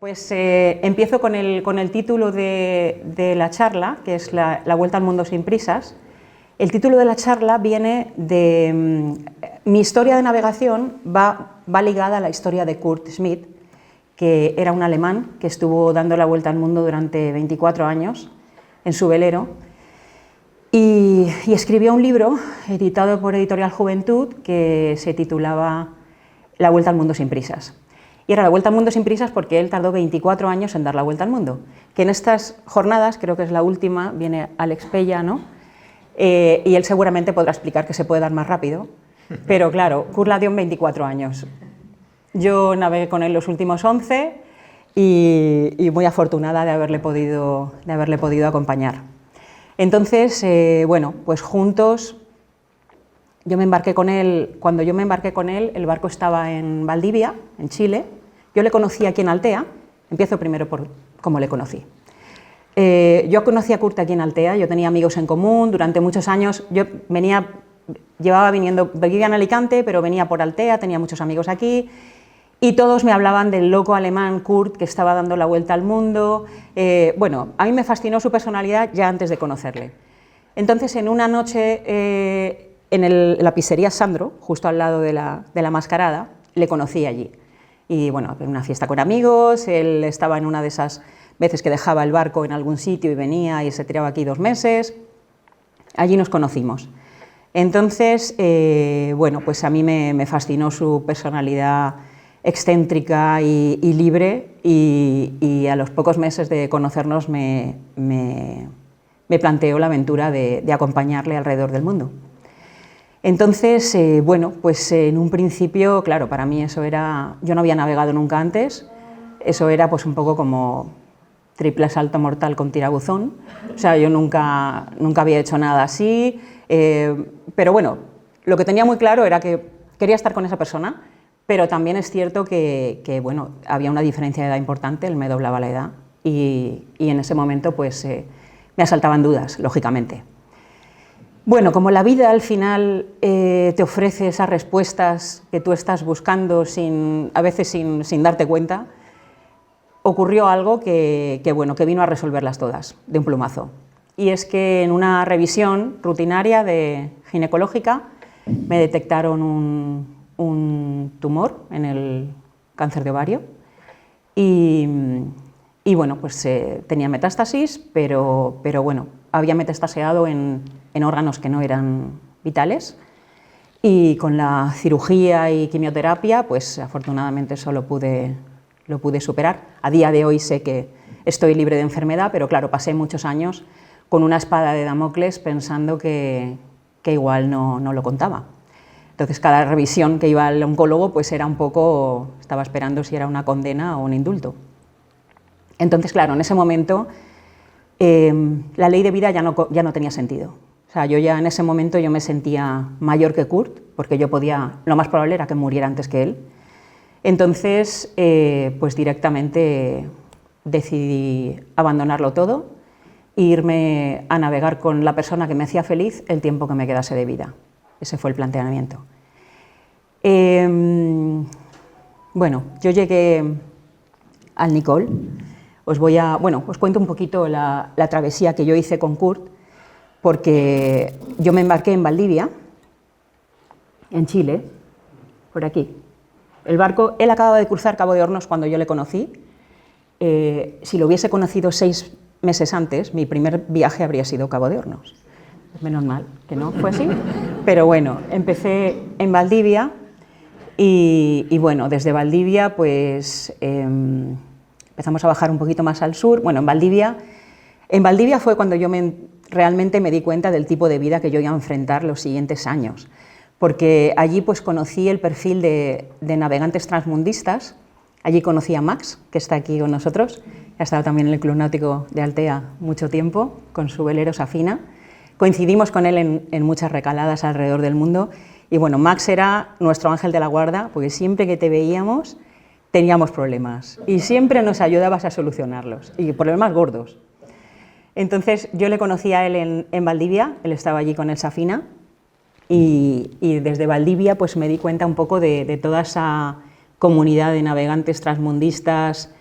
Pues empiezo con el título de la charla, que es la Vuelta al Mundo sin prisas. El título de la charla viene de... mi historia de navegación va ligada a la historia de Kurt Schmidt, que era un alemán que estuvo dando la vuelta al mundo durante 24 años en su velero y escribió un libro editado por Editorial Juventud que se titulaba La Vuelta al Mundo sin prisas. Y era la vuelta al mundo sin prisas porque él tardó 24 años en dar la vuelta al mundo. Que en estas jornadas, creo que es la última, viene Alex Pella, ¿no? Y él seguramente podrá explicar que se puede dar más rápido. Pero claro, Kurt la dio en 24 años. Yo navegué con él los últimos 11 y muy afortunada de haberle podido acompañar. Entonces, bueno, pues juntos, yo me embarqué con él, cuando yo me embarqué con él, el barco estaba en Valdivia, en Chile. Yo le conocí aquí en Altea, empiezo primero por cómo le conocí. Yo conocí a Kurt aquí en Altea, yo tenía amigos en común, durante muchos años yo vivía en Alicante, pero venía por Altea, tenía muchos amigos aquí, y todos me hablaban del loco alemán Kurt que estaba dando la vuelta al mundo. Bueno, a mí me fascinó su personalidad ya antes de conocerle. Entonces, en una noche en la pizzería Sandro, justo al lado de la Mascarada, le conocí allí. Y bueno, en una fiesta con amigos, él estaba en una de esas veces que dejaba el barco en algún sitio y venía y se tiraba aquí 2 meses. Allí nos conocimos. Entonces, bueno, pues a mí me fascinó su personalidad excéntrica y libre y a los pocos meses de conocernos me planteó la aventura de acompañarle alrededor del mundo. Entonces, bueno, pues en un principio, claro, para mí eso era... Yo no había navegado nunca antes, eso era pues un poco como triple salto mortal con tirabuzón, o sea, yo nunca había hecho nada así, pero bueno, lo que tenía muy claro era que quería estar con esa persona, pero también es cierto que bueno, había una diferencia de edad importante, él me doblaba la edad y en ese momento pues me asaltaban dudas, lógicamente. Bueno, como la vida al final te ofrece esas respuestas que tú estás buscando a veces sin darte cuenta, ocurrió algo que vino a resolverlas todas de un plumazo. Y es que en una revisión rutinaria ginecológica me detectaron un tumor en el cáncer de ovario y bueno, pues tenía metástasis, pero bueno, había metastaseado en órganos que no eran vitales y con la cirugía y quimioterapia, pues afortunadamente eso lo pude superar. A día de hoy sé que estoy libre de enfermedad, pero claro, pasé muchos años con una espada de Damocles pensando que igual no lo contaba. Entonces cada revisión que iba al oncólogo pues era un poco, estaba esperando si era una condena o un indulto. Entonces claro, en ese momento la ley de vida ya no tenía sentido. O sea, yo ya en ese momento yo me sentía mayor que Kurt, porque yo podía, lo más probable era que muriera antes que él. Entonces, pues directamente decidí abandonarlo todo e irme a navegar con la persona que me hacía feliz el tiempo que me quedase de vida. Ese fue el planteamiento. Bueno, yo llegué al Nicol. Os cuento un poquito la travesía que yo hice con Kurt, porque yo me embarqué en Valdivia, en Chile, por aquí. El barco, él acababa de cruzar Cabo de Hornos cuando yo le conocí. Si lo hubiese conocido 6 meses antes, mi primer viaje habría sido Cabo de Hornos. Menos mal que no fue así, pero bueno, empecé en Valdivia y bueno, desde Valdivia pues empezamos a bajar un poquito más al sur. Bueno, en Valdivia fue cuando yo realmente me di cuenta del tipo de vida que yo iba a enfrentar los siguientes años, porque allí pues conocí el perfil de navegantes transmundistas. Allí conocí a Max, que está aquí con nosotros, ha estado también en el Club Náutico de Altea mucho tiempo, con su velero Safina. Coincidimos con él en muchas recaladas alrededor del mundo y bueno, Max era nuestro ángel de la guarda, porque siempre que te veíamos teníamos problemas y siempre nos ayudabas a solucionarlos, y problemas gordos. Entonces yo le conocí a él en Valdivia, él estaba allí con el Safina y desde Valdivia pues me di cuenta un poco de toda esa comunidad de navegantes transmundistas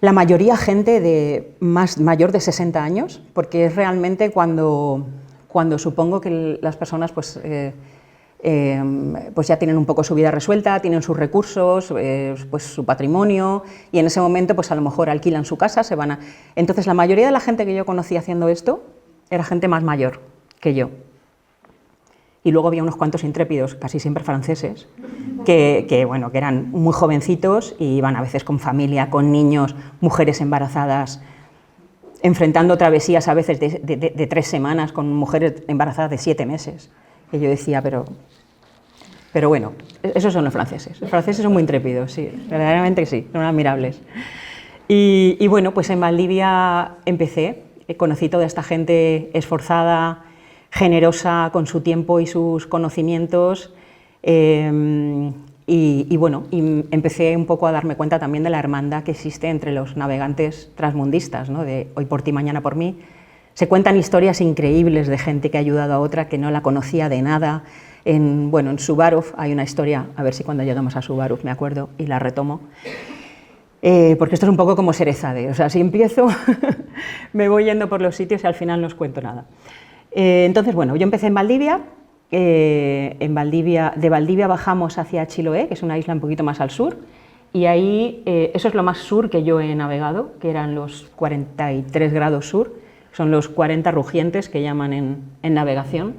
La mayoría gente de mayor de 60 años, porque es realmente cuando supongo que las personas pues ya tienen un poco su vida resuelta, tienen sus recursos, pues su patrimonio, y en ese momento pues a lo mejor alquilan su casa, se van a... Entonces la mayoría de la gente que yo conocí haciendo esto era gente más mayor que yo. Y luego había unos cuantos intrépidos, casi siempre franceses, que eran muy jovencitos y iban a veces con familia, con niños, mujeres embarazadas, enfrentando travesías a veces de 3 semanas con mujeres embarazadas de 7 meses. Y yo decía, pero bueno, esos son los franceses. Los franceses son muy intrépidos, sí, verdaderamente sí, son admirables. Y bueno, pues en Valdivia empecé, conocí toda esta gente esforzada, generosa con su tiempo y sus conocimientos, y empecé un poco a darme cuenta también de la hermandad que existe entre los navegantes transmundistas, ¿no? De hoy por ti, mañana por mí. Se cuentan historias increíbles de gente que ha ayudado a otra que no la conocía de nada. En Suvarov hay una historia, a ver si cuando lleguemos a Suvarov me acuerdo y la retomo, porque esto es un poco como Sherezade, o sea, si empiezo me voy yendo por los sitios y al final no os cuento nada. Entonces, bueno, yo empecé en Valdivia, de Valdivia bajamos hacia Chiloé, que es una isla un poquito más al sur, y ahí, eso es lo más sur que yo he navegado, que eran los 43 grados sur, son los 40 rugientes que llaman en navegación,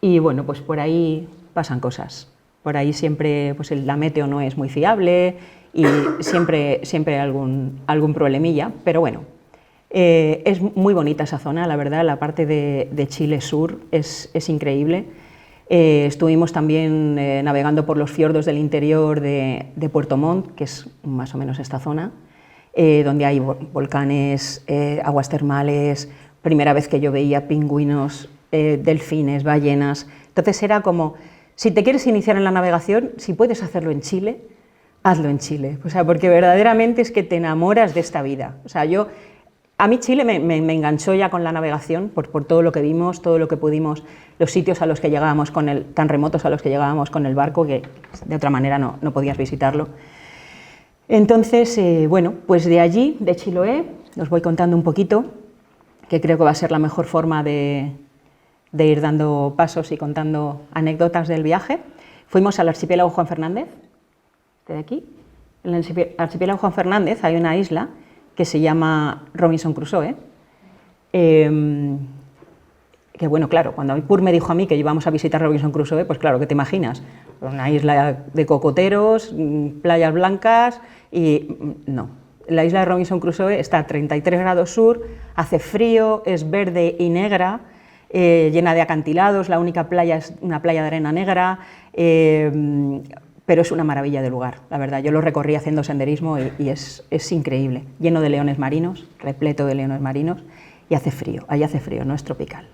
y bueno, pues por ahí pasan cosas, por ahí siempre pues la meteo no es muy fiable y siempre hay algún problemilla, pero bueno. Es muy bonita esa zona, la verdad, la parte de Chile sur es increíble. Estuvimos también navegando por los fiordos del interior de Puerto Montt, que es más o menos esta zona, donde hay volcanes, aguas termales, primera vez que yo veía pingüinos, delfines, ballenas. Entonces era como, si te quieres iniciar en la navegación, si puedes hacerlo en Chile, hazlo en Chile, o sea, porque verdaderamente es que te enamoras de esta vida. O sea, a mí Chile me enganchó ya con la navegación, por todo lo que vimos, todo lo que pudimos, los sitios a los que llegábamos tan remotos a los que llegábamos con el barco, que de otra manera no podías visitarlo. Entonces, bueno, pues de allí, de Chiloé, os voy contando un poquito, que creo que va a ser la mejor forma de ir dando pasos y contando anécdotas del viaje. Fuimos al archipiélago Juan Fernández, de aquí. En el archipiélago Juan Fernández hay una isla que se llama Robinson Crusoe, que bueno, claro, cuando Ipur me dijo a mí que íbamos a visitar Robinson Crusoe, pues claro, ¿qué te imaginas? Una isla de cocoteros, playas blancas y no. La isla de Robinson Crusoe está a 33 grados sur, hace frío, es verde y negra, llena de acantilados, la única playa es una playa de arena negra, pero es una maravilla de lugar, la verdad. Yo lo recorrí haciendo senderismo y es increíble, lleno de leones marinos, repleto de leones marinos, y hace frío, allí hace frío, no es tropical.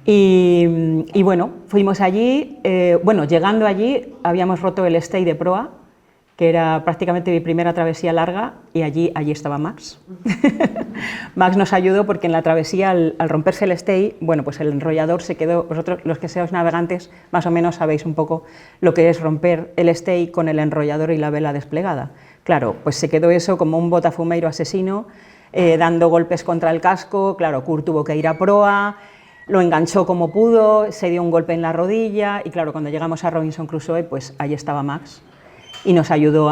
Y bueno, fuimos allí, llegando allí habíamos roto el stay de proa, que era prácticamente mi primera travesía larga, y allí estaba Max. Max nos ayudó porque en la travesía, al romperse el stay, bueno, pues el enrollador se quedó, vosotros los que seáis navegantes más o menos sabéis un poco lo que es romper el stay con el enrollador y la vela desplegada. Claro, pues se quedó eso como un botafumeiro asesino, dando golpes contra el casco. Claro, Kurt tuvo que ir a proa, lo enganchó como pudo, se dio un golpe en la rodilla, y claro, cuando llegamos a Robinson Crusoe, pues allí estaba Max, y nos ayudó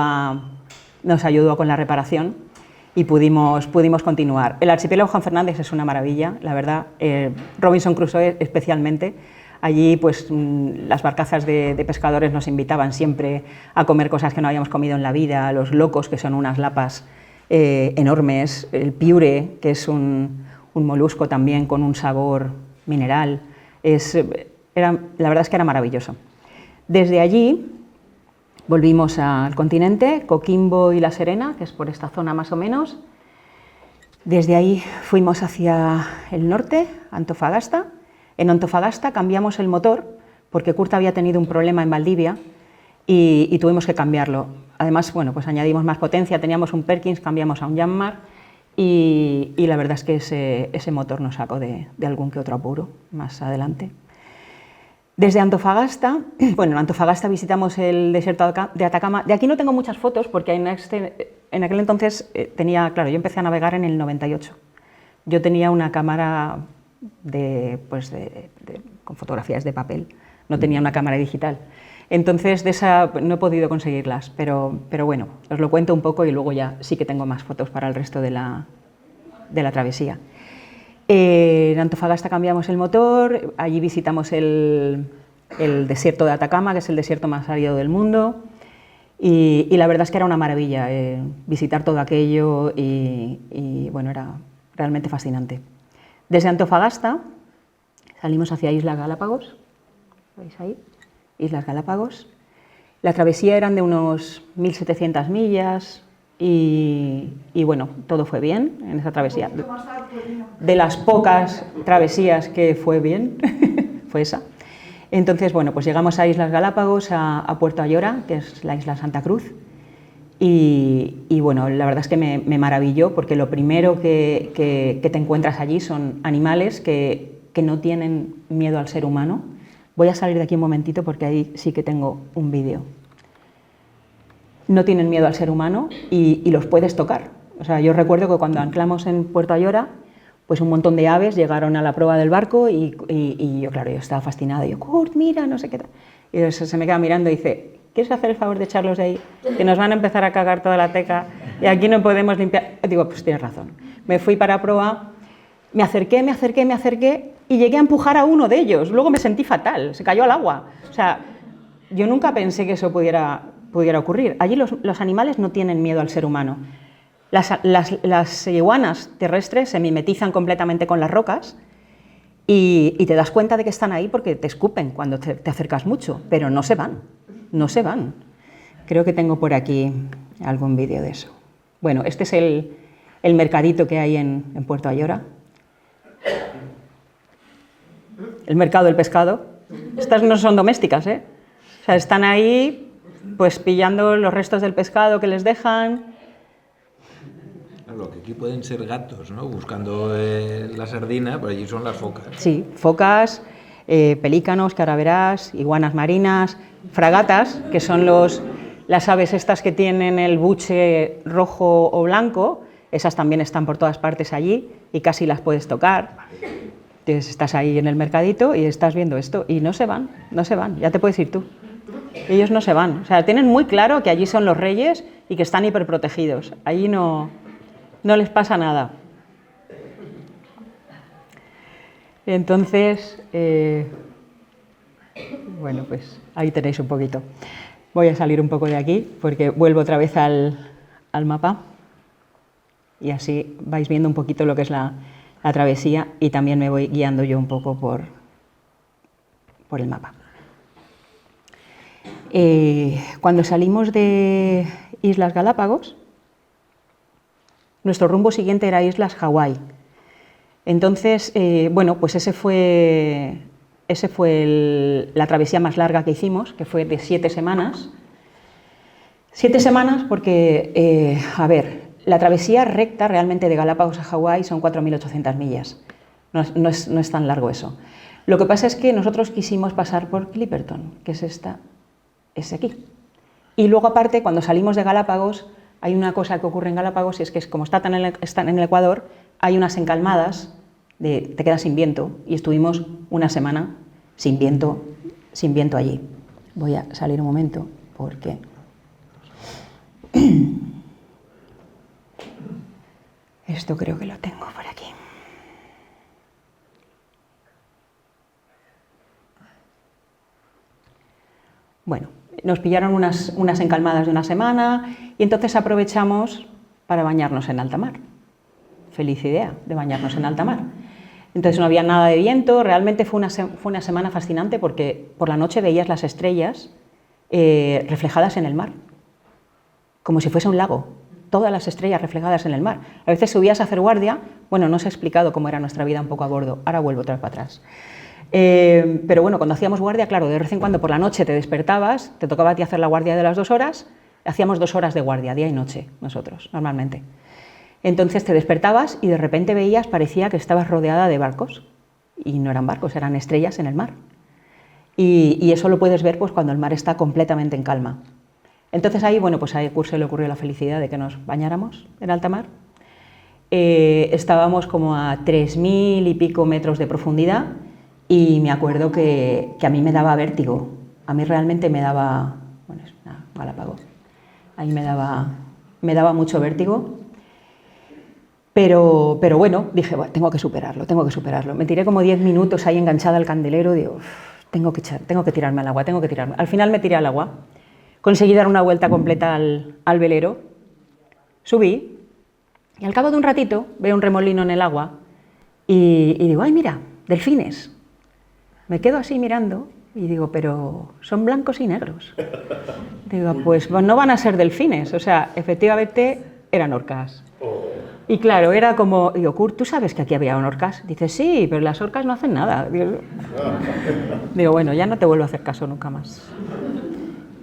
con la reparación y pudimos continuar. El archipiélago Juan Fernández es una maravilla, la verdad, Robinson Crusoe especialmente. Allí pues las barcazas de pescadores nos invitaban siempre a comer cosas que no habíamos comido en la vida, los locos, que son unas lapas enormes, el piure, que es un molusco también con un sabor mineral. La verdad es que era maravilloso. Desde allí volvimos al continente, Coquimbo y La Serena, que es por esta zona más o menos. Desde ahí fuimos hacia el norte, Antofagasta. En Antofagasta cambiamos el motor porque Kurt había tenido un problema en Valdivia y tuvimos que cambiarlo. Además, bueno, pues añadimos más potencia, teníamos un Perkins, cambiamos a un Yanmar y la verdad es que ese motor nos sacó de algún que otro apuro más adelante. Desde Antofagasta, bueno, en Antofagasta visitamos el desierto de Atacama. De aquí no tengo muchas fotos porque en aquel entonces tenía, claro, yo empecé a navegar en el 98. Yo tenía una cámara con fotografías de papel, no tenía una cámara digital. Entonces de esa no he podido conseguirlas, pero bueno, os lo cuento un poco y luego ya sí que tengo más fotos para el resto de la travesía. En Antofagasta cambiamos el motor, allí visitamos el desierto de Atacama, que es el desierto más árido del mundo, y la verdad es que era una maravilla visitar todo aquello y bueno, era realmente fascinante. Desde Antofagasta salimos hacia Islas Galápagos, ¿veis ahí? Islas Galápagos. La travesía eran de unos 1.700 millas y bueno, todo fue bien en esa travesía. De las pocas travesías que fue bien, fue esa. Entonces, bueno, pues llegamos a Islas Galápagos, a Puerto Ayora, que es la isla Santa Cruz, y bueno, la verdad es que me maravilló, porque lo primero que te encuentras allí son animales que no tienen miedo al ser humano. Voy a salir de aquí un momentito porque ahí sí que tengo un vídeo. No tienen miedo al ser humano y los puedes tocar. O sea, yo recuerdo que cuando anclamos en Puerto Ayora, pues un montón de aves llegaron a la proa del barco y yo, claro, yo estaba fascinada. Yo, Kurt, mira, no sé qué tal. Y se me queda mirando y dice, ¿quieres hacer el favor de echarlos de ahí? Que nos van a empezar a cagar toda la teca y aquí no podemos limpiar. Digo, pues tienes razón. Me fui para proa, me acerqué y llegué a empujar a uno de ellos. Luego me sentí fatal, se cayó al agua. O sea, yo nunca pensé que eso pudiera ocurrir. Allí los animales no tienen miedo al ser humano. Las iguanas terrestres se mimetizan completamente con las rocas y te das cuenta de que están ahí porque te escupen cuando te acercas mucho, pero no se van, no se van. Creo que tengo por aquí algún vídeo de eso. Bueno, este es el mercadito que hay en Puerto Ayora. El mercado del pescado. Estas no son domésticas, ¿eh? O sea, están ahí pues pillando los restos del pescado que les dejan. Lo que aquí pueden ser gatos, ¿no? Buscando la sardina, por allí son las focas. Sí, focas, pelícanos, que ahora verás, iguanas marinas, fragatas, que son las aves estas que tienen el buche rojo o blanco, esas también están por todas partes allí y casi las puedes tocar. Entonces estás ahí en el mercadito y estás viendo esto y no se van, ya te puedes ir tú. Ellos no se van, o sea, tienen muy claro que allí son los reyes y que están hiperprotegidos, allí no les pasa nada. Entonces, bueno, pues ahí tenéis un poquito. Voy a salir un poco de aquí porque vuelvo otra vez al mapa y así vais viendo un poquito lo que es la travesía y también me voy guiando yo un poco por el mapa. Cuando salimos de Islas Galápagos, nuestro rumbo siguiente era Islas Hawái. Entonces, bueno, pues ese fue la travesía más larga que hicimos, que fue de 7 semanas. 7 semanas porque, a ver, la travesía recta realmente de Galápagos a Hawái son 4.800 millas. No es tan largo eso. Lo que pasa es que nosotros quisimos pasar por Clipperton, que es aquí. Y luego, aparte, cuando salimos de Galápagos, hay una cosa que ocurre en Galápagos y es que como están en el Ecuador, hay unas encalmadas, te quedas sin viento y estuvimos una semana sin viento allí. Voy a salir un momento porque esto creo que lo tengo por aquí. Bueno, nos pillaron unas encalmadas de una semana y entonces aprovechamos para bañarnos en alta mar. Feliz idea de bañarnos en alta mar. Entonces no había nada de viento, realmente fue una semana fascinante porque por la noche veías las estrellas reflejadas en el mar, como si fuese un lago, todas las estrellas reflejadas en el mar. A veces subías a hacer guardia, bueno, no os he explicado cómo era nuestra vida un poco a bordo, ahora vuelvo otra vez para atrás. Pero bueno, cuando hacíamos guardia, claro, de vez en cuando por la noche te despertabas, te tocaba a ti hacer la guardia de las 2 horas, hacíamos 2 horas de guardia, día y noche, nosotros, normalmente. Entonces te despertabas y de repente veías, parecía que estabas rodeada de barcos, y no eran barcos, eran estrellas en el mar. y eso lo puedes ver pues, cuando el mar está completamente en calma. Entonces ahí, bueno, pues a Kurt se le ocurrió la felicidad de que nos bañáramos en alta mar. Estábamos como a 3000 y pico metros de profundidad y me acuerdo que a mí me daba vértigo. A mí realmente me daba, bueno, es una Galápagos, ahí me daba mucho vértigo. Pero bueno, dije, bueno, tengo que superarlo. Me tiré como 10 minutos ahí enganchada al candelero, digo, tengo que tirarme al agua, Al final me tiré al agua, conseguí dar una vuelta completa al velero, subí, y al cabo de un ratito veo un remolino en el agua y digo, ay, mira, delfines. Me quedo así mirando y digo, pero son blancos y negros. Digo, pues no van a ser delfines, o sea, efectivamente eran orcas. Y claro, era como, digo, Kurt, ¿tú sabes que aquí había orcas? Dice, sí, pero las orcas no hacen nada. Digo, bueno, ya no te vuelvo a hacer caso nunca más.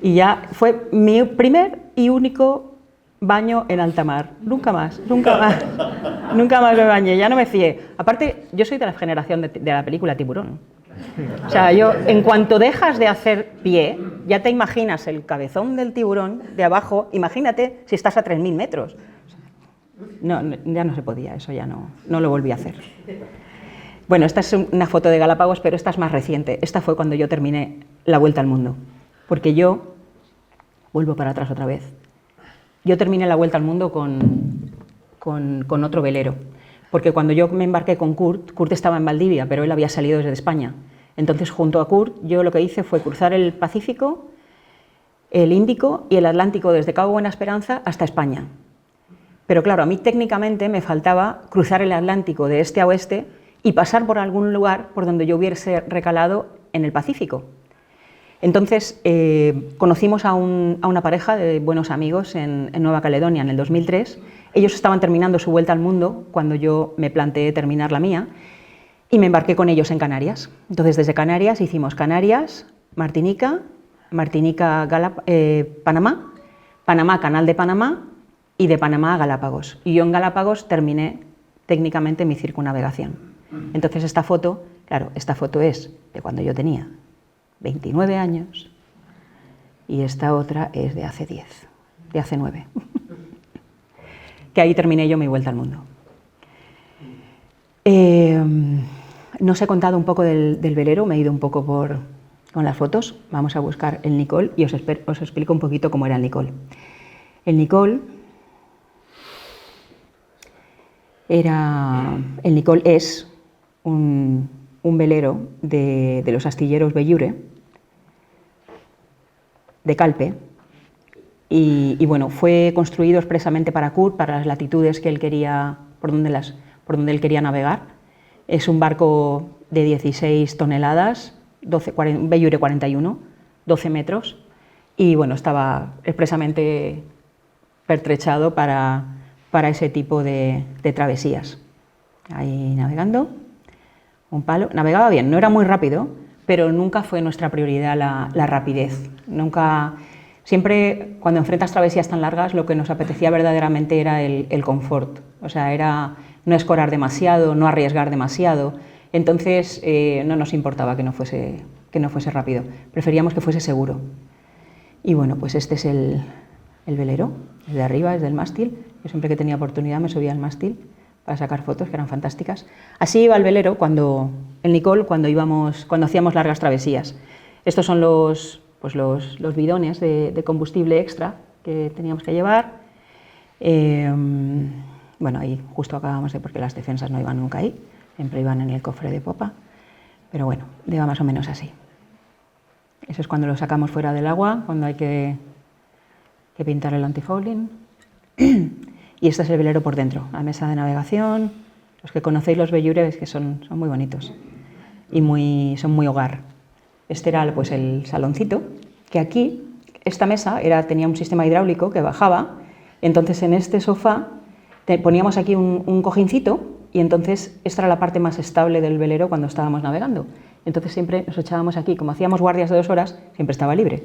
Y ya fue mi primer y único baño en alta mar. Nunca más me bañé, ya no me fié. Aparte, yo soy de la generación de la película Tiburón. O sea, yo, en cuanto dejas de hacer pie, ya te imaginas el cabezón del tiburón de abajo, imagínate si estás a 3000 metros. No, ya no se podía, eso ya no lo volví a hacer. Bueno, esta es una foto de Galápagos, pero esta es más reciente. Esta fue cuando yo terminé la vuelta al mundo. Porque yo, vuelvo para atrás otra vez, yo terminé la vuelta al mundo con otro velero. Porque cuando yo me embarqué con Kurt estaba en Valdivia, pero él había salido desde España. Entonces, junto a Kurt, yo lo que hice fue cruzar el Pacífico, el Índico y el Atlántico desde Cabo Buena Esperanza hasta España. Pero claro, a mí técnicamente me faltaba cruzar el Atlántico de este a oeste y pasar por algún lugar por donde yo hubiese recalado en el Pacífico. Entonces conocimos a una pareja de buenos amigos en Nueva Caledonia en el 2003. Ellos estaban terminando su vuelta al mundo cuando yo me planteé terminar la mía y me embarqué con ellos en Canarias. Entonces desde Canarias hicimos Canarias, Martinica, Panamá, Panamá, Canal de Panamá, y de Panamá a Galápagos. Y yo en Galápagos terminé técnicamente mi circunnavegación. Entonces esta foto, claro, esta foto es de cuando yo tenía 29 años y esta otra es de hace 10, de hace 9. Que ahí terminé yo mi vuelta al mundo. No os he contado un poco del velero, me he ido un poco con las fotos. Vamos a buscar el Nicole y os explico un poquito cómo era el Nicole. El Nicole es un velero de los astilleros Bellure, de Calpe, y bueno, fue construido expresamente para Kurt, para las latitudes que él quería, por donde él quería navegar. Es un barco de 16 toneladas, Bellure 41, 12 metros, y bueno, estaba expresamente pertrechado para ese tipo de travesías. Ahí navegando, un palo. Navegaba bien, no era muy rápido, pero nunca fue nuestra prioridad la rapidez. Siempre cuando enfrentas travesías tan largas, lo que nos apetecía verdaderamente era el confort. O sea, era no escorar demasiado, no arriesgar demasiado. Entonces no nos importaba que no fuese rápido, preferíamos que fuese seguro. Y bueno, pues este es el velero, desde arriba, desde el mástil. Yo siempre que tenía oportunidad me subía al mástil para sacar fotos que eran fantásticas. Así iba el velero el Nicole cuando hacíamos largas travesías. Estos son los bidones de combustible extra que teníamos que llevar. Bueno, ahí justo acabamos porque las defensas no iban nunca ahí, siempre iban en el cofre de popa. Pero bueno, iba más o menos así. Eso es cuando lo sacamos fuera del agua, cuando hay que pintar el antifouling. Y este es el velero por dentro, la mesa de navegación. Los que conocéis los Bellure veis que son muy bonitos y son muy hogar. Este era pues el saloncito, que aquí, esta mesa tenía un sistema hidráulico que bajaba, entonces en este sofá poníamos aquí un cojincito y entonces esta era la parte más estable del velero cuando estábamos navegando. Entonces siempre nos echábamos aquí, como hacíamos guardias de 2 horas, siempre estaba libre.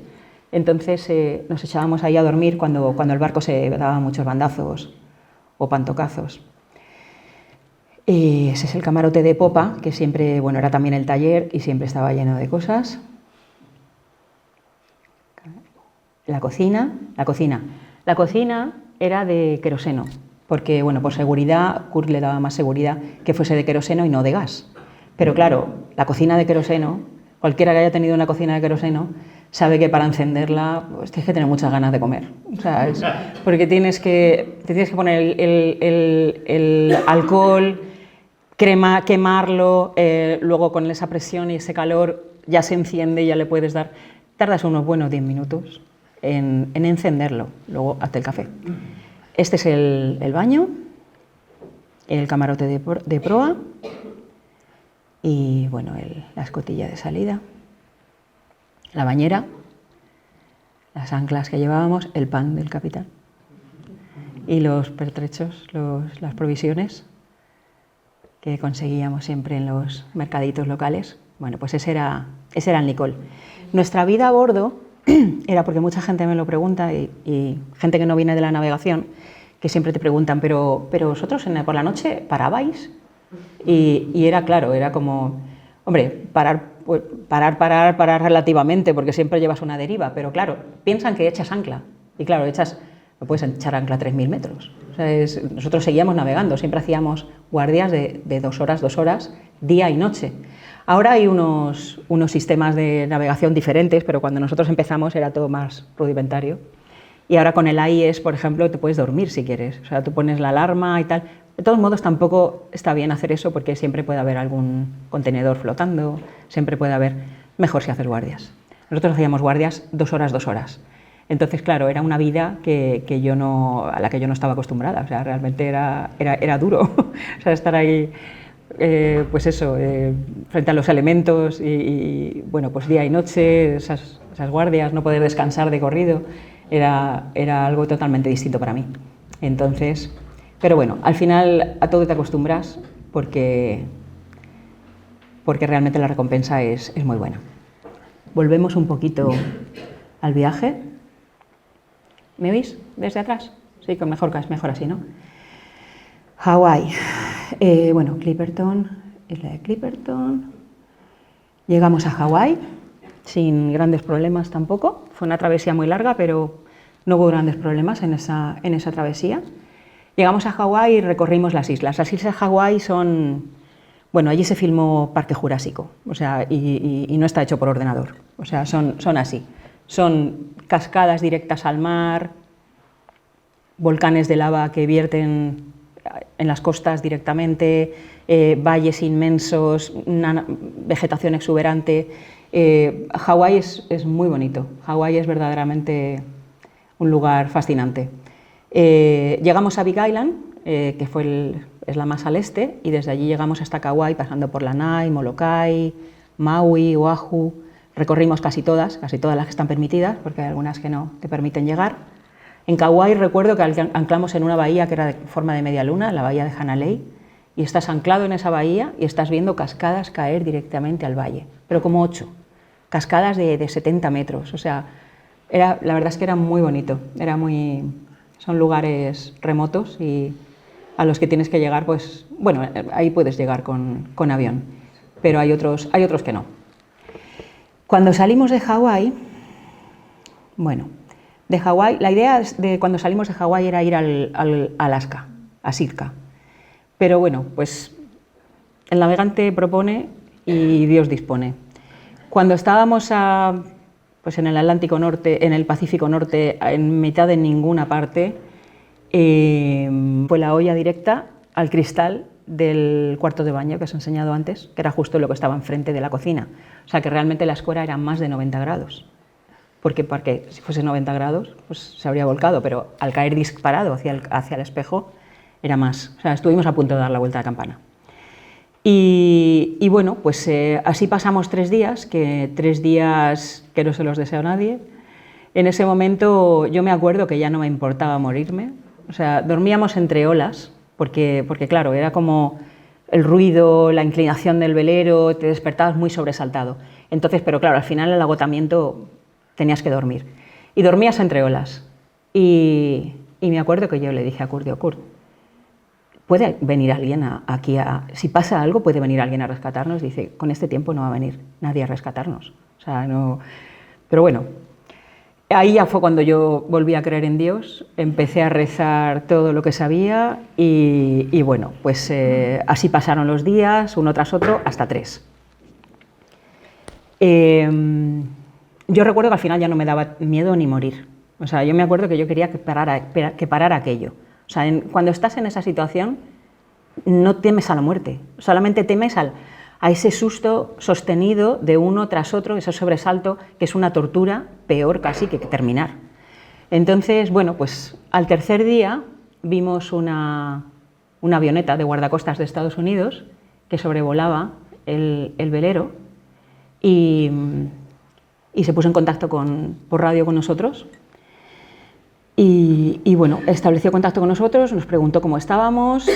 Entonces nos echábamos ahí a dormir cuando el barco se daba muchos bandazos o pantocazos. Ese es el camarote de popa, que siempre, bueno, era también el taller y siempre estaba lleno de cosas. La cocina era de queroseno, porque bueno, por seguridad, Kurt le daba más seguridad que fuese de queroseno y no de gas. Pero claro, la cocina de queroseno, cualquiera que haya tenido una cocina de queroseno, sabe que para encenderla pues, tienes que tener muchas ganas de comer. O sea, porque te tienes que poner el alcohol, quemarlo, luego con esa presión y ese calor ya se enciende y ya le puedes dar. Tardas unos buenos 10 minutos en encenderlo, luego hazte el café. Este es el baño, el camarote de proa y bueno, la escotilla de salida, la bañera, las anclas que llevábamos, el pan del capitán y los pertrechos, las provisiones que conseguíamos siempre en los mercaditos locales. Bueno, pues ese era el Nicole. Nuestra vida a bordo era, porque mucha gente me lo pregunta y gente que no viene de la navegación, que siempre te preguntan, pero vosotros por la noche parabais, y era claro, era como, hombre, parar relativamente, porque siempre llevas una deriva, pero claro, piensan que echas ancla, y claro, no puedes echar ancla a 3.000 metros. O sea, nosotros seguíamos navegando, siempre hacíamos guardias de 2 horas, día y noche. Ahora hay unos sistemas de navegación diferentes, pero cuando nosotros empezamos era todo más rudimentario. Y ahora con el AIS, por ejemplo, te puedes dormir si quieres. O sea, tú pones la alarma y tal. De todos modos, tampoco está bien hacer eso porque siempre puede haber algún contenedor flotando, siempre puede haber... Mejor si haces guardias. Nosotros hacíamos guardias 2 horas. Entonces, claro, era una vida a la que yo no estaba acostumbrada. O sea, realmente era duro. O sea, estar ahí... pues eso, frente a los elementos y bueno, pues día y noche, esas guardias, no poder descansar de corrido, era algo totalmente distinto para mí. Entonces, pero bueno, al final a todo te acostumbras porque realmente la recompensa es muy buena. Volvemos un poquito al viaje. ¿Me oís desde atrás? Sí, que mejor así, ¿no? Hawái. Bueno, Clipperton, isla de Clipperton. Llegamos a Hawái sin grandes problemas tampoco. Fue una travesía muy larga, pero no hubo grandes problemas en esa travesía. Llegamos a Hawái y recorrimos las islas. Las islas de Hawái son... Bueno, allí se filmó Parque Jurásico, o sea, y no está hecho por ordenador. O sea, son así. Son cascadas directas al mar, volcanes de lava que vierten en las costas directamente, valles inmensos, una vegetación exuberante. Hawái es muy bonito. Hawái es verdaderamente un lugar fascinante. Llegamos a Big Island, que es la más al este, y desde allí llegamos hasta Kauai, pasando por Lanai, Molokai, Maui, Oahu. Recorrimos casi todas las que están permitidas, porque hay algunas que no te permiten llegar. En Kauai recuerdo que anclamos en una bahía que era de forma de media luna, la bahía de Hanalei, y estás anclado en esa bahía y estás viendo cascadas caer directamente al valle, pero como 8, cascadas de 70 metros, o sea, la verdad es que era muy bonito, son lugares remotos y a los que tienes que llegar, pues, bueno, ahí puedes llegar con avión, pero hay otros que no. Cuando salimos de Hawái, bueno, de Hawái, la idea de cuando salimos de Hawái era ir al Alaska, a Sitka. Pero bueno, pues el navegante propone y Dios dispone. Cuando estábamos pues en el Atlántico Norte, en el Pacífico Norte, en mitad de ninguna parte, fue la olla directa al cristal del cuarto de baño que os he enseñado antes, que era justo lo que estaba enfrente de la cocina. O sea que realmente la escuela era más de 90 grados. Porque si fuese 90 grados, pues se habría volcado, pero al caer disparado hacia el espejo era más. O sea, estuvimos a punto de dar la vuelta a la campana. Y bueno, pues así pasamos 3 días, que 3 días que no se los deseo a nadie. En ese momento yo me acuerdo que ya no me importaba morirme. O sea, dormíamos entre olas, porque claro, era como el ruido, la inclinación del velero, te despertabas muy sobresaltado. Entonces, pero claro, al final el agotamiento tenías que dormir. Y dormías entre olas. Y me acuerdo que yo le dije a Kurt, Kurt, ¿puede venir alguien aquí si pasa algo, puede venir alguien a rescatarnos? Dice, con este tiempo no va a venir nadie a rescatarnos. O sea, no... Pero bueno, Ahí ya fue cuando yo volví a creer en Dios, empecé a rezar todo lo que sabía y bueno, pues así pasaron los días, uno tras otro, hasta 3. Yo recuerdo que al final ya no me daba miedo ni morir. O sea, yo me acuerdo que yo quería que parara aquello. O sea, cuando estás en esa situación, no temes a la muerte, solamente temes a ese susto sostenido de uno tras otro, ese sobresalto, que es una tortura peor casi que terminar. Entonces, bueno, pues al tercer día vimos una avioneta de guardacostas de Estados Unidos que sobrevolaba el velero y se puso en contacto por radio con nosotros. Y bueno, estableció contacto con nosotros, nos preguntó cómo estábamos,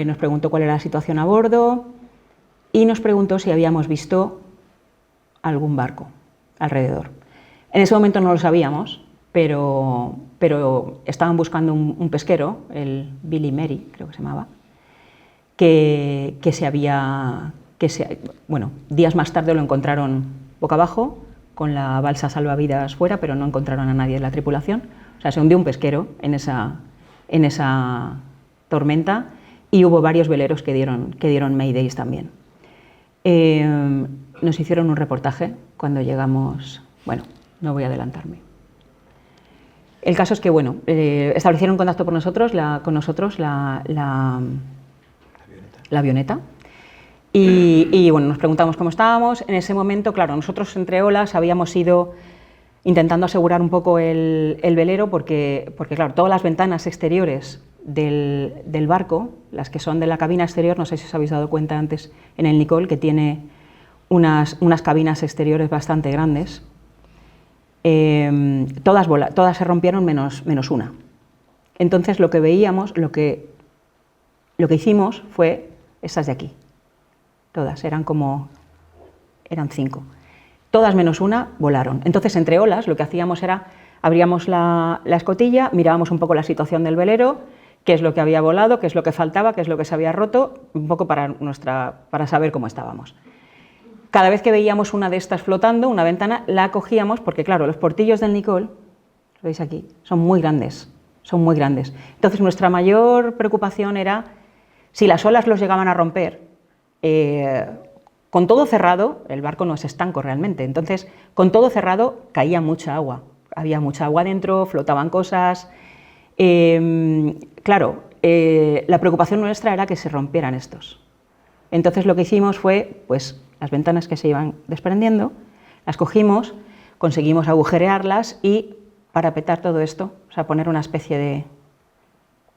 nos preguntó cuál era la situación a bordo y nos preguntó si habíamos visto algún barco alrededor. En ese momento no lo sabíamos, pero estaban buscando un pesquero, el Billy Mary, creo que se llamaba, bueno, días más tarde lo encontraron boca abajo, con la balsa salvavidas fuera, pero no encontraron a nadie de la tripulación. O sea, se hundió un pesquero en esa tormenta y hubo varios veleros que dieron maydays también. Nos hicieron un reportaje cuando llegamos, bueno, no voy a adelantarme. El caso es que, bueno, establecieron contacto con nosotros la avioneta. Y bueno, nos preguntamos cómo estábamos. En ese momento, claro, nosotros entre olas habíamos ido intentando asegurar un poco el velero porque claro, todas las ventanas exteriores del barco, las que son de la cabina exterior, no sé si os habéis dado cuenta antes en el Nicole, que tiene unas cabinas exteriores bastante grandes, todas se rompieron menos una. Entonces lo que veíamos, lo que hicimos fue estas de aquí. Todas, eran 5. Todas menos una volaron. Entonces, entre olas, lo que hacíamos era, abríamos la escotilla, mirábamos un poco la situación del velero, qué es lo que había volado, qué es lo que faltaba, qué es lo que se había roto, un poco para saber cómo estábamos. Cada vez que veíamos una de estas flotando, una ventana, la cogíamos, porque claro, los portillos del Nicole, lo veis aquí, son muy grandes. Entonces, nuestra mayor preocupación era, si las olas los llegaban a romper, con todo cerrado, el barco no es estanco realmente, entonces con todo cerrado caía mucha agua, había mucha agua dentro, flotaban cosas. Claro, la preocupación nuestra era que se rompieran estos. Entonces lo que hicimos fue, pues las ventanas que se iban desprendiendo, las cogimos, conseguimos agujerearlas y parapetar todo esto, o sea, poner una especie de,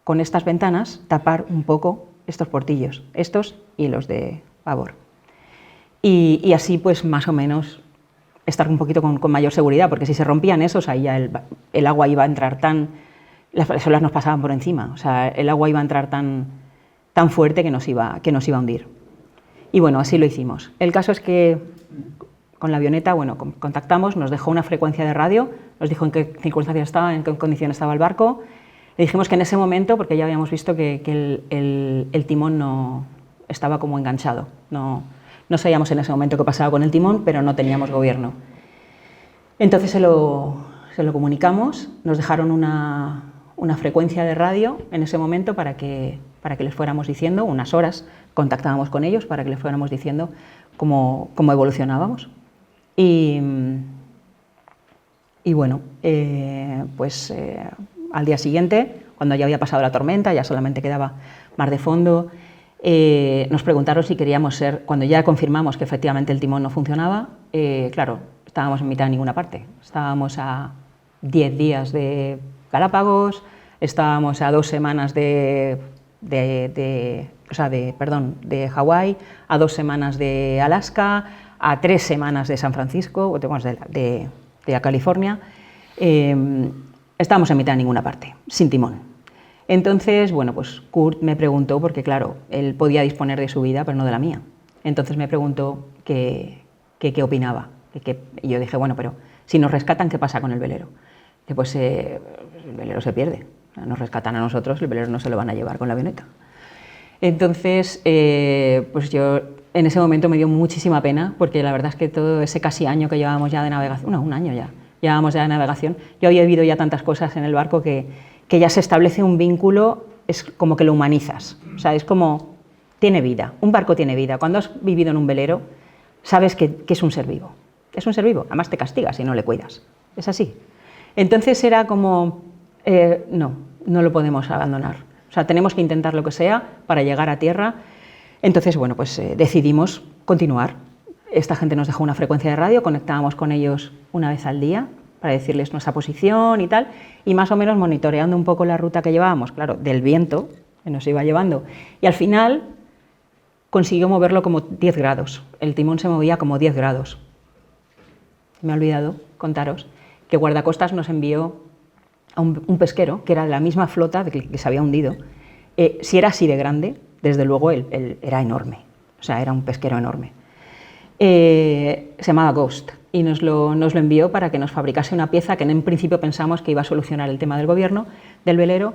con estas ventanas, tapar un poco estos portillos, estos y los de babor. Y así, pues más o menos, estar un poquito con mayor seguridad, porque si se rompían esos, ahí ya el agua iba a entrar las olas nos pasaban por encima, o sea, el agua iba a entrar tan fuerte que nos iba a hundir. Y bueno, así lo hicimos. El caso es que con la avioneta, bueno, contactamos, nos dejó una frecuencia de radio, nos dijo en qué circunstancias estaba, en qué condiciones estaba el barco. Le dijimos que en ese momento, porque ya habíamos visto que el timón no estaba como enganchado, no sabíamos en ese momento qué pasaba con el timón, pero no teníamos gobierno. Entonces se lo comunicamos, nos dejaron una frecuencia de radio en ese momento para que les fuéramos diciendo, unas horas contactábamos con ellos para que les fuéramos diciendo cómo evolucionábamos. Y bueno, al día siguiente, cuando ya había pasado la tormenta, ya solamente quedaba mar de fondo, nos preguntaron si queríamos ser, cuando ya confirmamos que efectivamente el timón no funcionaba, claro, estábamos en mitad de ninguna parte, estábamos a 10 días de Galápagos, estábamos a 2 semanas de Hawái, a 2 semanas de Alaska, a 3 semanas de San Francisco, de California, estábamos en mitad de ninguna parte, sin timón. Entonces, bueno, pues Kurt me preguntó, porque claro, él podía disponer de su vida, pero no de la mía. Entonces me preguntó qué opinaba. Y yo dije, bueno, pero si nos rescatan, ¿qué pasa con el velero? Que pues el velero se pierde. Nos rescatan a nosotros, el velero no se lo van a llevar con la avioneta. Entonces, pues yo en ese momento me dio muchísima pena, porque la verdad es que todo ese casi año que llevábamos ya de navegación, un año ya, llevábamos ya de navegación, yo había vivido ya tantas cosas en el barco que ya se establece un vínculo, es como que lo humanizas, o sea, es como, tiene vida, un barco tiene vida. Cuando has vivido en un velero, sabes que es un ser vivo, además te castiga si no le cuidas, es así. Entonces era como, no lo podemos abandonar, o sea, tenemos que intentar lo que sea para llegar a tierra. Entonces, bueno, pues decidimos continuar. Esta gente nos dejó una frecuencia de radio, conectábamos con ellos una vez al día para decirles nuestra posición y tal, y más o menos monitoreando un poco la ruta que llevábamos, claro, del viento que nos iba llevando. Y al final consiguió moverlo como 10 grados, el timón se movía como 10 grados. Me he olvidado contaros que Guardacostas nos envió a un pesquero, que era de la misma flota que se había hundido. Si era así de grande, desde luego él era enorme, o sea, era un pesquero enorme. Se llamaba Ghost y nos lo envió para que nos fabricase una pieza que en principio pensamos que iba a solucionar el tema del gobierno, del velero,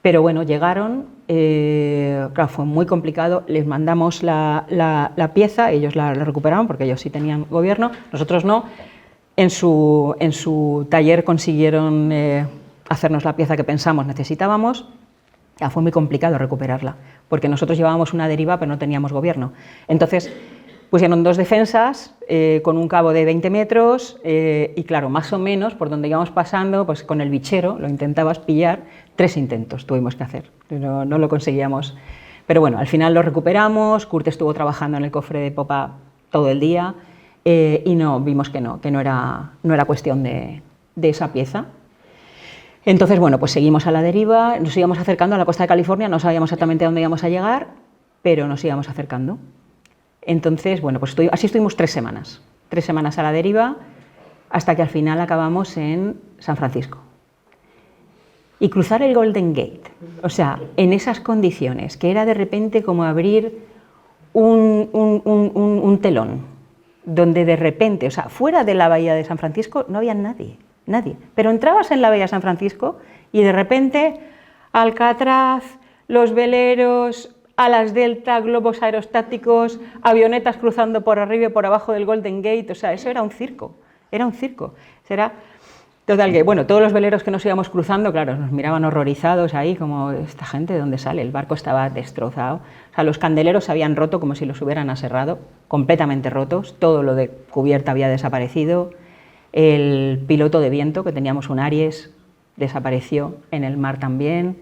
pero bueno, llegaron, claro, fue muy complicado, les mandamos la pieza, ellos la recuperaron porque ellos sí tenían gobierno, nosotros no. En su taller consiguieron hacernos la pieza que pensamos necesitábamos. Ya fue muy complicado recuperarla, porque nosotros llevábamos una deriva pero no teníamos gobierno. Entonces pusieron 2 defensas con un cabo de 20 metros y claro, más o menos por donde íbamos pasando, pues con el bichero lo intentabas pillar, 3 intentos tuvimos que hacer, no lo conseguíamos. Pero bueno, al final lo recuperamos, Kurt estuvo trabajando en el cofre de popa todo el día y vimos que no era cuestión de esa pieza. Entonces, bueno, pues seguimos a la deriva, nos íbamos acercando a la costa de California, no sabíamos exactamente a dónde íbamos a llegar, pero nos íbamos acercando. Entonces, bueno, pues así estuvimos 3 semanas a la deriva, hasta que al final acabamos en San Francisco. Y cruzar el Golden Gate, o sea, en esas condiciones, que era de repente como abrir un telón, donde de repente, o sea, fuera de la bahía de San Francisco no había nadie. Pero entrabas en la bahía de San Francisco y de repente Alcatraz, los veleros, alas delta, globos aerostáticos, avionetas cruzando por arriba y por abajo del Golden Gate, o sea, eso era un circo. Total que, bueno, todos los veleros que nos íbamos cruzando, claro, nos miraban horrorizados ahí, como, ¿esta gente de dónde sale? El barco estaba destrozado, o sea, los candeleros se habían roto como si los hubieran aserrado, completamente rotos, todo lo de cubierta había desaparecido. El piloto de viento, que teníamos un Aries, desapareció en el mar también.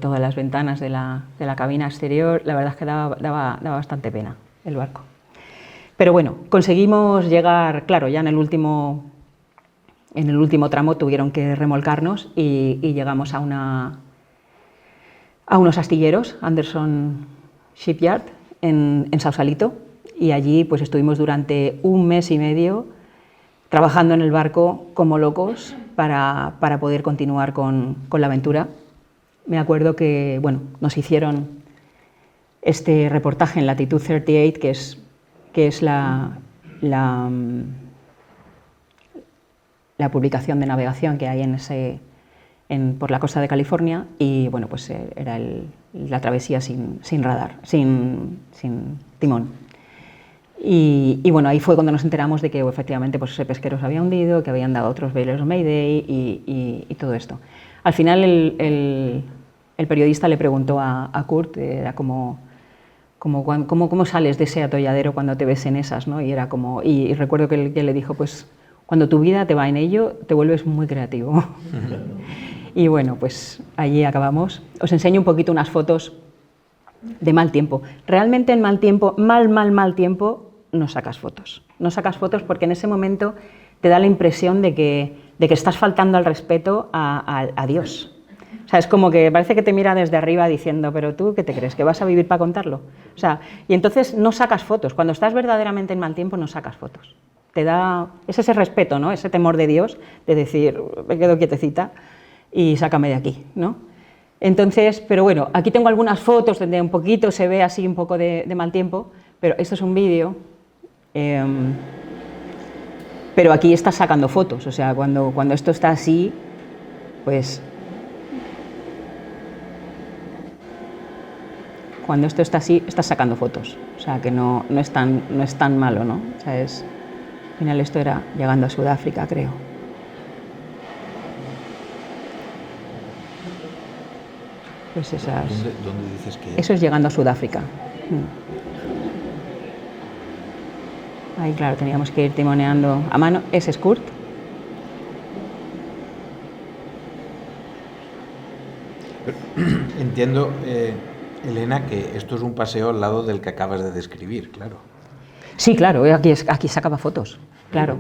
Todas las ventanas de la cabina exterior, la verdad es que daba bastante pena el barco. Pero bueno, conseguimos llegar, claro, ya en el último tramo tuvieron que remolcarnos y llegamos a unos astilleros, Anderson Shipyard, en Sausalito, y allí pues estuvimos durante 1 mes y medio trabajando en el barco como locos para poder continuar con la aventura. Me acuerdo que, bueno, nos hicieron este reportaje en Latitud 38, que es la publicación de navegación que hay por la costa de California, y bueno, pues era la travesía sin radar, sin timón. Y bueno, ahí fue cuando nos enteramos de que efectivamente pues, ese pesquero se había hundido, que habían dado otros veleros Mayday y todo esto. Al final el periodista le preguntó a Kurt, era ¿cómo sales de ese atolladero cuando te ves en esas? ¿No? Y era como, y recuerdo que le dijo, pues cuando tu vida te va en ello, te vuelves muy creativo. Y bueno, pues allí acabamos. Os enseño un poquito unas fotos de mal tiempo. Realmente en mal tiempo, mal tiempo, no sacas fotos. No sacas fotos porque en ese momento te da la impresión de que estás faltando al respeto a Dios. O sea, es como que parece que te mira desde arriba diciendo, pero tú, ¿qué te crees? ¿Que vas a vivir para contarlo? O sea, y entonces no sacas fotos. Cuando estás verdaderamente en mal tiempo, no sacas fotos. Es ese respeto, ¿no? Ese temor de Dios, de decir, me quedo quietecita y sácame de aquí, ¿no? Entonces, pero bueno, aquí tengo algunas fotos donde un poquito se ve así un poco de mal tiempo, pero esto es un vídeo, pero aquí estás sacando fotos, o sea, cuando esto está así, pues cuando esto está así, estás sacando fotos, o sea, que no es tan malo, ¿no? O sea, al final esto era llegando a Sudáfrica, creo. Pues esas... ¿Dónde dices que...? Eso es llegando a Sudáfrica. Ahí, claro, teníamos que ir timoneando a mano. Ese es Kurt. Entiendo, Elena, que esto es un paseo al lado del que acabas de describir, claro. Sí, claro, aquí sacaba fotos, claro.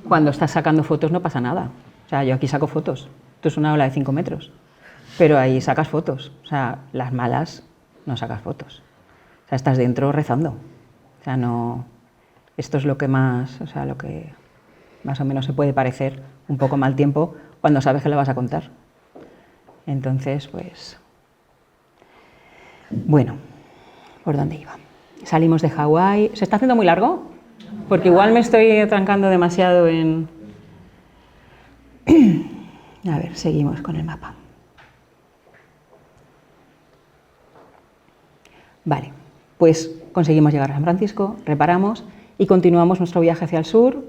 Cuando estás sacando fotos no pasa nada. O sea, yo aquí saco fotos. Esto es una ola de 5 metros. Pero ahí sacas fotos. O sea, las malas no sacas fotos. O sea, estás dentro rezando. O sea, no... Esto es lo que más, o sea, lo que más o menos se puede parecer un poco mal tiempo cuando sabes que le vas a contar. Entonces, pues... Bueno, ¿por dónde iba? Salimos de Hawái. ¿Se está haciendo muy largo? Porque igual me estoy atrancando demasiado en... A ver, seguimos con el mapa. Vale, pues conseguimos llegar a San Francisco, reparamos y continuamos nuestro viaje hacia el sur,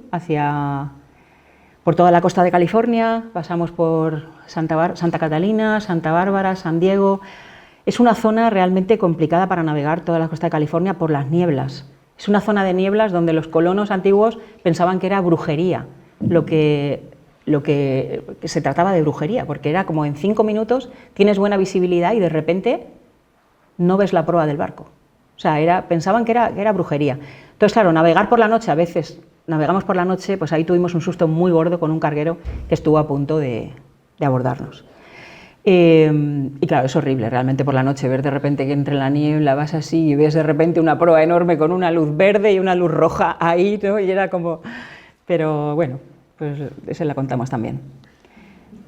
por toda la costa de California, pasamos por Santa Catalina, Santa Bárbara, San Diego. Es una zona realmente complicada para navegar toda la costa de California por las nieblas. Es una zona de nieblas donde los colonos antiguos pensaban que era brujería, lo que se trataba de brujería, porque era como en 5 minutos tienes buena visibilidad y de repente no ves la proa del barco. O sea, pensaban que era brujería. Entonces, claro, navegar por la noche, a veces navegamos por la noche, pues ahí tuvimos un susto muy gordo con un carguero que estuvo a punto de abordarnos. Y claro, es horrible realmente por la noche ver de repente que entre la niebla vas así y ves de repente una proa enorme con una luz verde y una luz roja ahí, ¿no? Y era como... Pero bueno, pues esa la contamos también.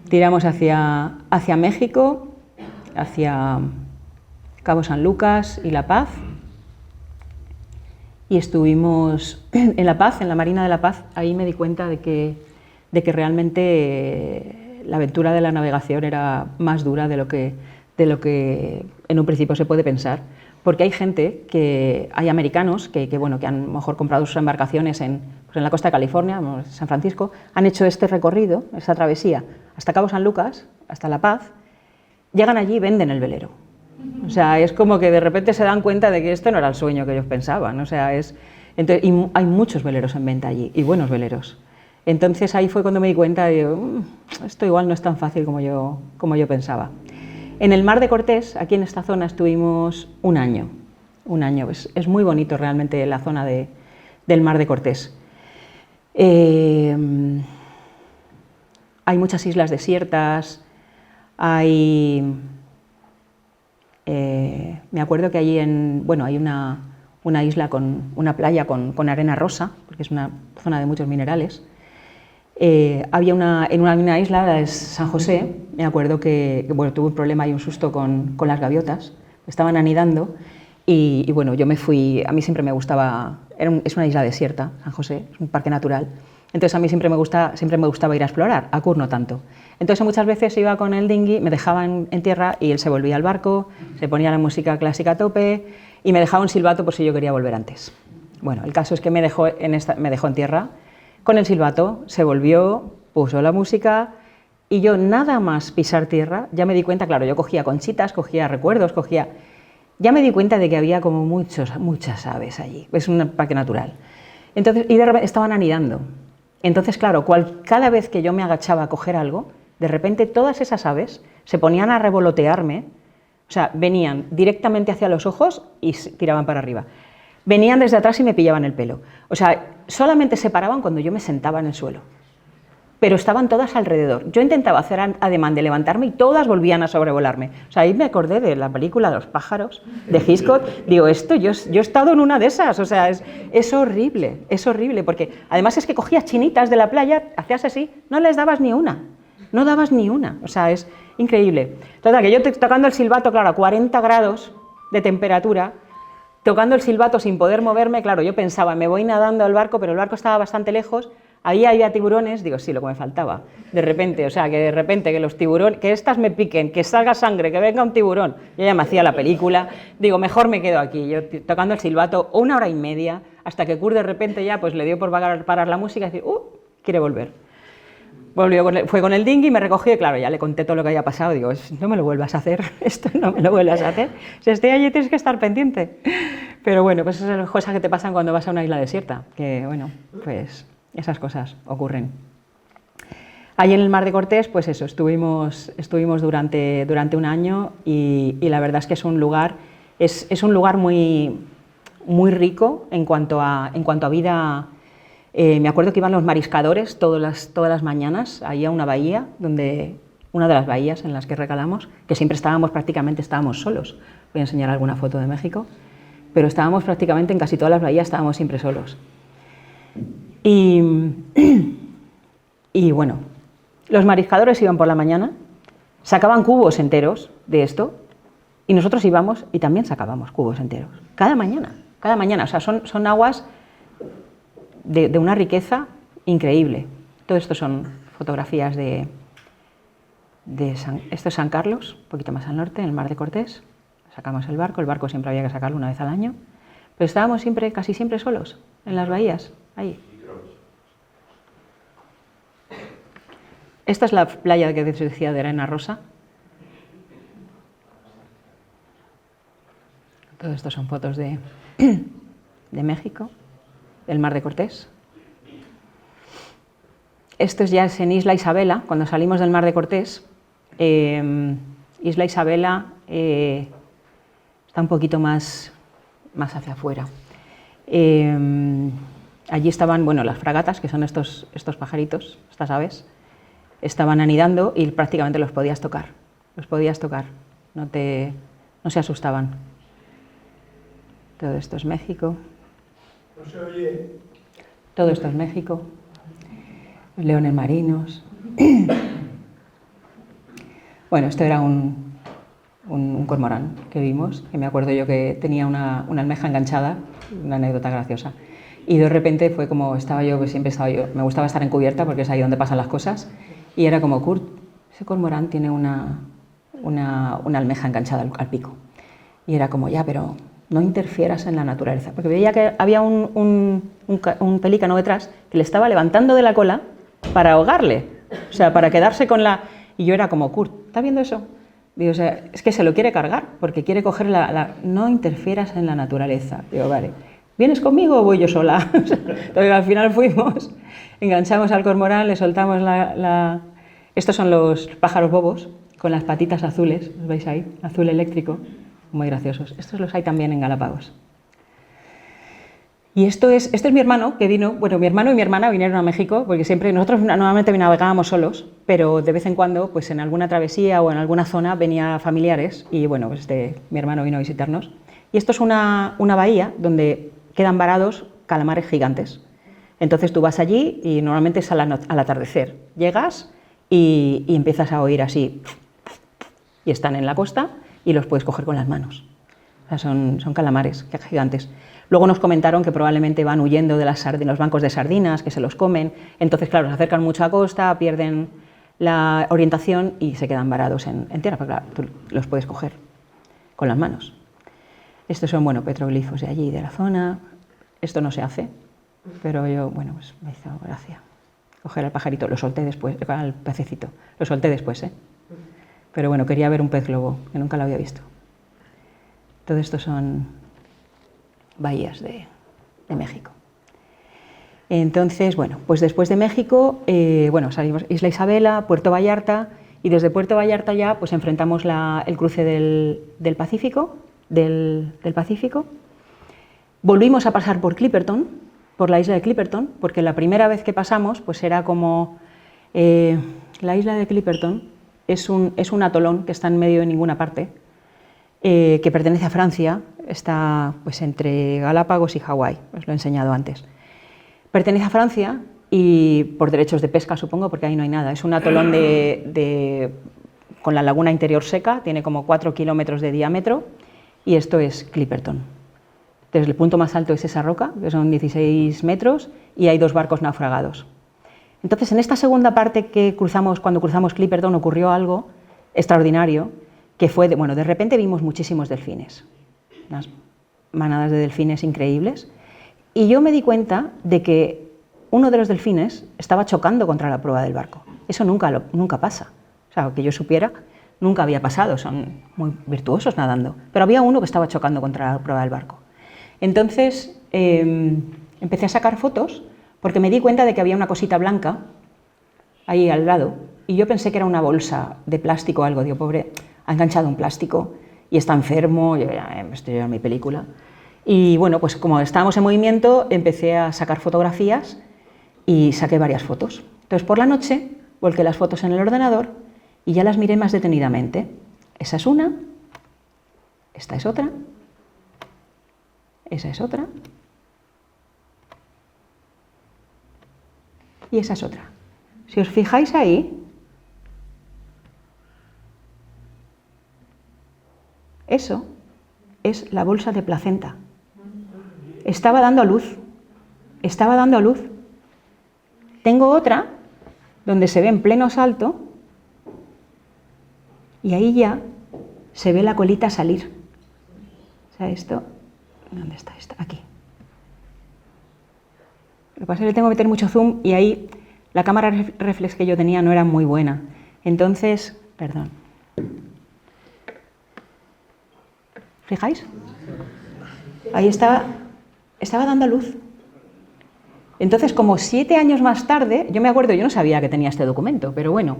Tiramos hacia México, hacia Cabo San Lucas y La Paz. Y estuvimos en La Paz, en la Marina de La Paz. Ahí me di cuenta de que realmente la aventura de la navegación era más dura de lo que en un principio se puede pensar, porque hay americanos que han a lo mejor comprado sus embarcaciones en la costa de California, San Francisco, han hecho este recorrido, esta travesía, hasta Cabo San Lucas, hasta La Paz, llegan allí y venden el velero. O sea, es como que de repente se dan cuenta de que esto no era el sueño que ellos pensaban. O sea, entonces, y hay muchos veleros en venta allí, y buenos veleros. Entonces ahí fue cuando me di cuenta de esto igual no es tan fácil como yo pensaba. En el Mar de Cortés, aquí en esta zona, estuvimos un año. Es muy bonito realmente la zona del Mar de Cortés. Hay muchas islas desiertas, me acuerdo que allí hay una isla una playa con arena rosa, porque es una zona de muchos minerales. Había una isla, la de San José, me acuerdo que tuve un problema y un susto con las gaviotas, estaban anidando y yo me fui, a mí siempre me gustaba, es una isla desierta, San José, es un parque natural, entonces a mí siempre me gustaba ir a explorar, a Kurt no tanto. Entonces muchas veces iba con el dinghy, me dejaban en tierra y él se volvía al barco, se ponía la música clásica a tope y me dejaba un silbato por si yo quería volver antes. Bueno, el caso es que me dejó en tierra. Con el silbato, se volvió, puso la música y yo nada más pisar tierra, ya me di cuenta, claro, yo cogía conchitas, cogía recuerdos, ya me di cuenta de que había como muchas aves allí, es un parque natural. Entonces, y de repente estaban anidando. Entonces, claro, cada vez que yo me agachaba a coger algo, de repente todas esas aves se ponían a revolotearme, o sea, venían directamente hacia los ojos y tiraban para arriba. Venían desde atrás y me pillaban el pelo. O sea, solamente se paraban cuando yo me sentaba en el suelo. Pero estaban todas alrededor. Yo intentaba hacer ademán de levantarme y todas volvían a sobrevolarme. O sea, ahí me acordé de la película Los pájaros, de Hitchcock. Digo, yo he estado en una de esas. O sea, es horrible, porque además es que cogías chinitas de la playa, hacías así, no les dabas ni una. No dabas ni una. O sea, es increíble. Total, que yo tocando el silbato, claro, a 40 grados de temperatura, tocando el silbato sin poder moverme, claro, yo pensaba, me voy nadando al barco, pero el barco estaba bastante lejos, ahí había tiburones, digo, sí, lo que me faltaba, de repente, que los tiburones, que estas me piquen, que salga sangre, que venga un tiburón, yo ya me hacía la película, digo, mejor me quedo aquí, yo tocando el silbato 1 hora y media, hasta que Kurt de repente ya pues le dio por parar la música y decir, quiere volver. fue con el dinghy, me recogió y claro, ya le conté todo lo que había pasado. Digo, no me lo vuelvas a hacer, esto no me lo vuelvas a hacer. Si estoy allí tienes que estar pendiente. Pero bueno, pues esas son las cosas que te pasan cuando vas a una isla desierta, que bueno, pues esas cosas ocurren. Allí en el Mar de Cortés, pues eso, estuvimos durante un año y la verdad es que es un lugar muy, muy rico en cuanto a vida. Me acuerdo que iban los mariscadores todas las mañanas ahí a una bahía, una de las bahías en las que recalamos, que siempre prácticamente estábamos solos. Voy a enseñar alguna foto de México, pero estábamos prácticamente en casi todas las bahías, estábamos siempre solos. Y bueno, los mariscadores iban por la mañana, sacaban cubos enteros de esto, y nosotros íbamos y también sacábamos cubos enteros, cada mañana, o sea, son aguas de una riqueza increíble. Todo esto son fotografías esto es San Carlos, un poquito más al norte, en el Mar de Cortés. Sacamos el barco siempre había que sacarlo una vez al año, pero estábamos casi siempre solos en las bahías, ahí. Esta es la playa que te decía de arena rosa. Todo esto son fotos de México, del Mar de Cortés. Esto ya es en Isla Isabela, cuando salimos del Mar de Cortés. Isla Isabela está un poquito más hacia afuera. Allí estaban, bueno, las fragatas, que son estos pajaritos, estas aves, estaban anidando y prácticamente los podías tocar, no se asustaban. Todo esto es México. No se oye. Todo esto es México. Los leones marinos. Bueno, esto era un cormorán que vimos, que me acuerdo yo que tenía una almeja enganchada, una anécdota graciosa. Y de repente fue como siempre estaba yo, me gustaba estar encubierta porque es ahí donde pasan las cosas. Y era como, Kurt, ese cormorán tiene una almeja enganchada al pico. Y era como, ya, pero no interfieras en la naturaleza. Porque veía que había un pelícano detrás que le estaba levantando de la cola para ahogarle. O sea, para quedarse con la... Y yo era como, Kurt, ¿estás viendo eso? Digo, o sea, es que se lo quiere cargar, porque quiere coger no interfieras en la naturaleza. Digo, vale, ¿vienes conmigo o voy yo sola? Entonces al final fuimos, enganchamos al cormorán, le soltamos Estos son los pájaros bobos, con las patitas azules, ¿los veis ahí? Azul eléctrico, muy graciosos. Estos los hay también en Galápagos. Y este es mi hermano, que vino, bueno, mi hermano y mi hermana vinieron a México, porque nosotros normalmente navegábamos solos, pero de vez en cuando, pues en alguna travesía o en alguna zona venía familiares, y bueno, pues mi hermano vino a visitarnos. Y esto es una bahía donde quedan varados calamares gigantes. Entonces tú vas allí y normalmente es al atardecer. Llegas y empiezas a oír así, y están en la costa y los puedes coger con las manos. O sea, son calamares gigantes. Luego nos comentaron que probablemente van huyendo de los bancos de sardinas, que se los comen. Entonces, claro, se acercan mucho a costa, pierden la orientación y se quedan varados en tierra. Pero claro, tú los puedes coger con las manos. Estos son, bueno, petroglifos de allí, de la zona. Esto no se hace, pero yo, bueno, pues me hizo gracia. Coger al pajarito, lo solté después, al pececito, lo solté después, ¿eh? Pero bueno, quería ver un pez globo, que nunca lo había visto. Todo esto son bahías de México. Entonces, bueno, pues después de México, salimos Isla Isabela, Puerto Vallarta, y desde Puerto Vallarta ya pues enfrentamos el cruce del Pacífico, Volvimos a pasar por Clipperton, por la isla de Clipperton, porque la primera vez que pasamos pues era como... la isla de Clipperton es un atolón que está en medio de ninguna parte, que pertenece a Francia, está pues entre Galápagos y Hawái, os lo he enseñado antes. Pertenece a Francia y por derechos de pesca, supongo, porque ahí no hay nada. Es un atolón con la laguna interior seca, tiene como 4 kilómetros de diámetro, y esto es Clipperton. Entonces, el punto más alto es esa roca, que son 16 metros, y hay 2 barcos naufragados. Entonces, en esta segunda parte cuando cruzamos Clipperton, ocurrió algo extraordinario, que fue, de repente vimos muchísimos delfines, unas manadas de delfines increíbles, y yo me di cuenta de que uno de los delfines estaba chocando contra la proa del barco. Eso nunca pasa. O sea, que yo supiera, nunca había pasado, son muy virtuosos nadando. Pero había uno que estaba chocando contra la proa del barco. Entonces empecé a sacar fotos porque me di cuenta de que había una cosita blanca ahí al lado y yo pensé que era una bolsa de plástico o algo. Digo, pobre, ha enganchado un plástico y está enfermo, yo ya estoy en mi película. Y bueno, pues como estábamos en movimiento, empecé a sacar fotografías y saqué varias fotos. Entonces por la noche volqué las fotos en el ordenador y ya las miré más detenidamente. Esa es una, esta es otra, esa es otra y esa es otra. Si os fijáis ahí, eso es la bolsa de placenta. Estaba dando a luz, estaba dando a luz. Tengo otra donde se ve en pleno salto y ahí ya se ve la colita salir. O sea, esto, ¿dónde está esta? Aquí. Lo que pasa es que le tengo que meter mucho zoom y ahí la cámara reflex que yo tenía no era muy buena. Entonces, perdón. ¿Fijáis? Ahí estaba dando luz. Entonces, como 7 años más tarde, yo me acuerdo, yo no sabía que tenía este documento, pero bueno,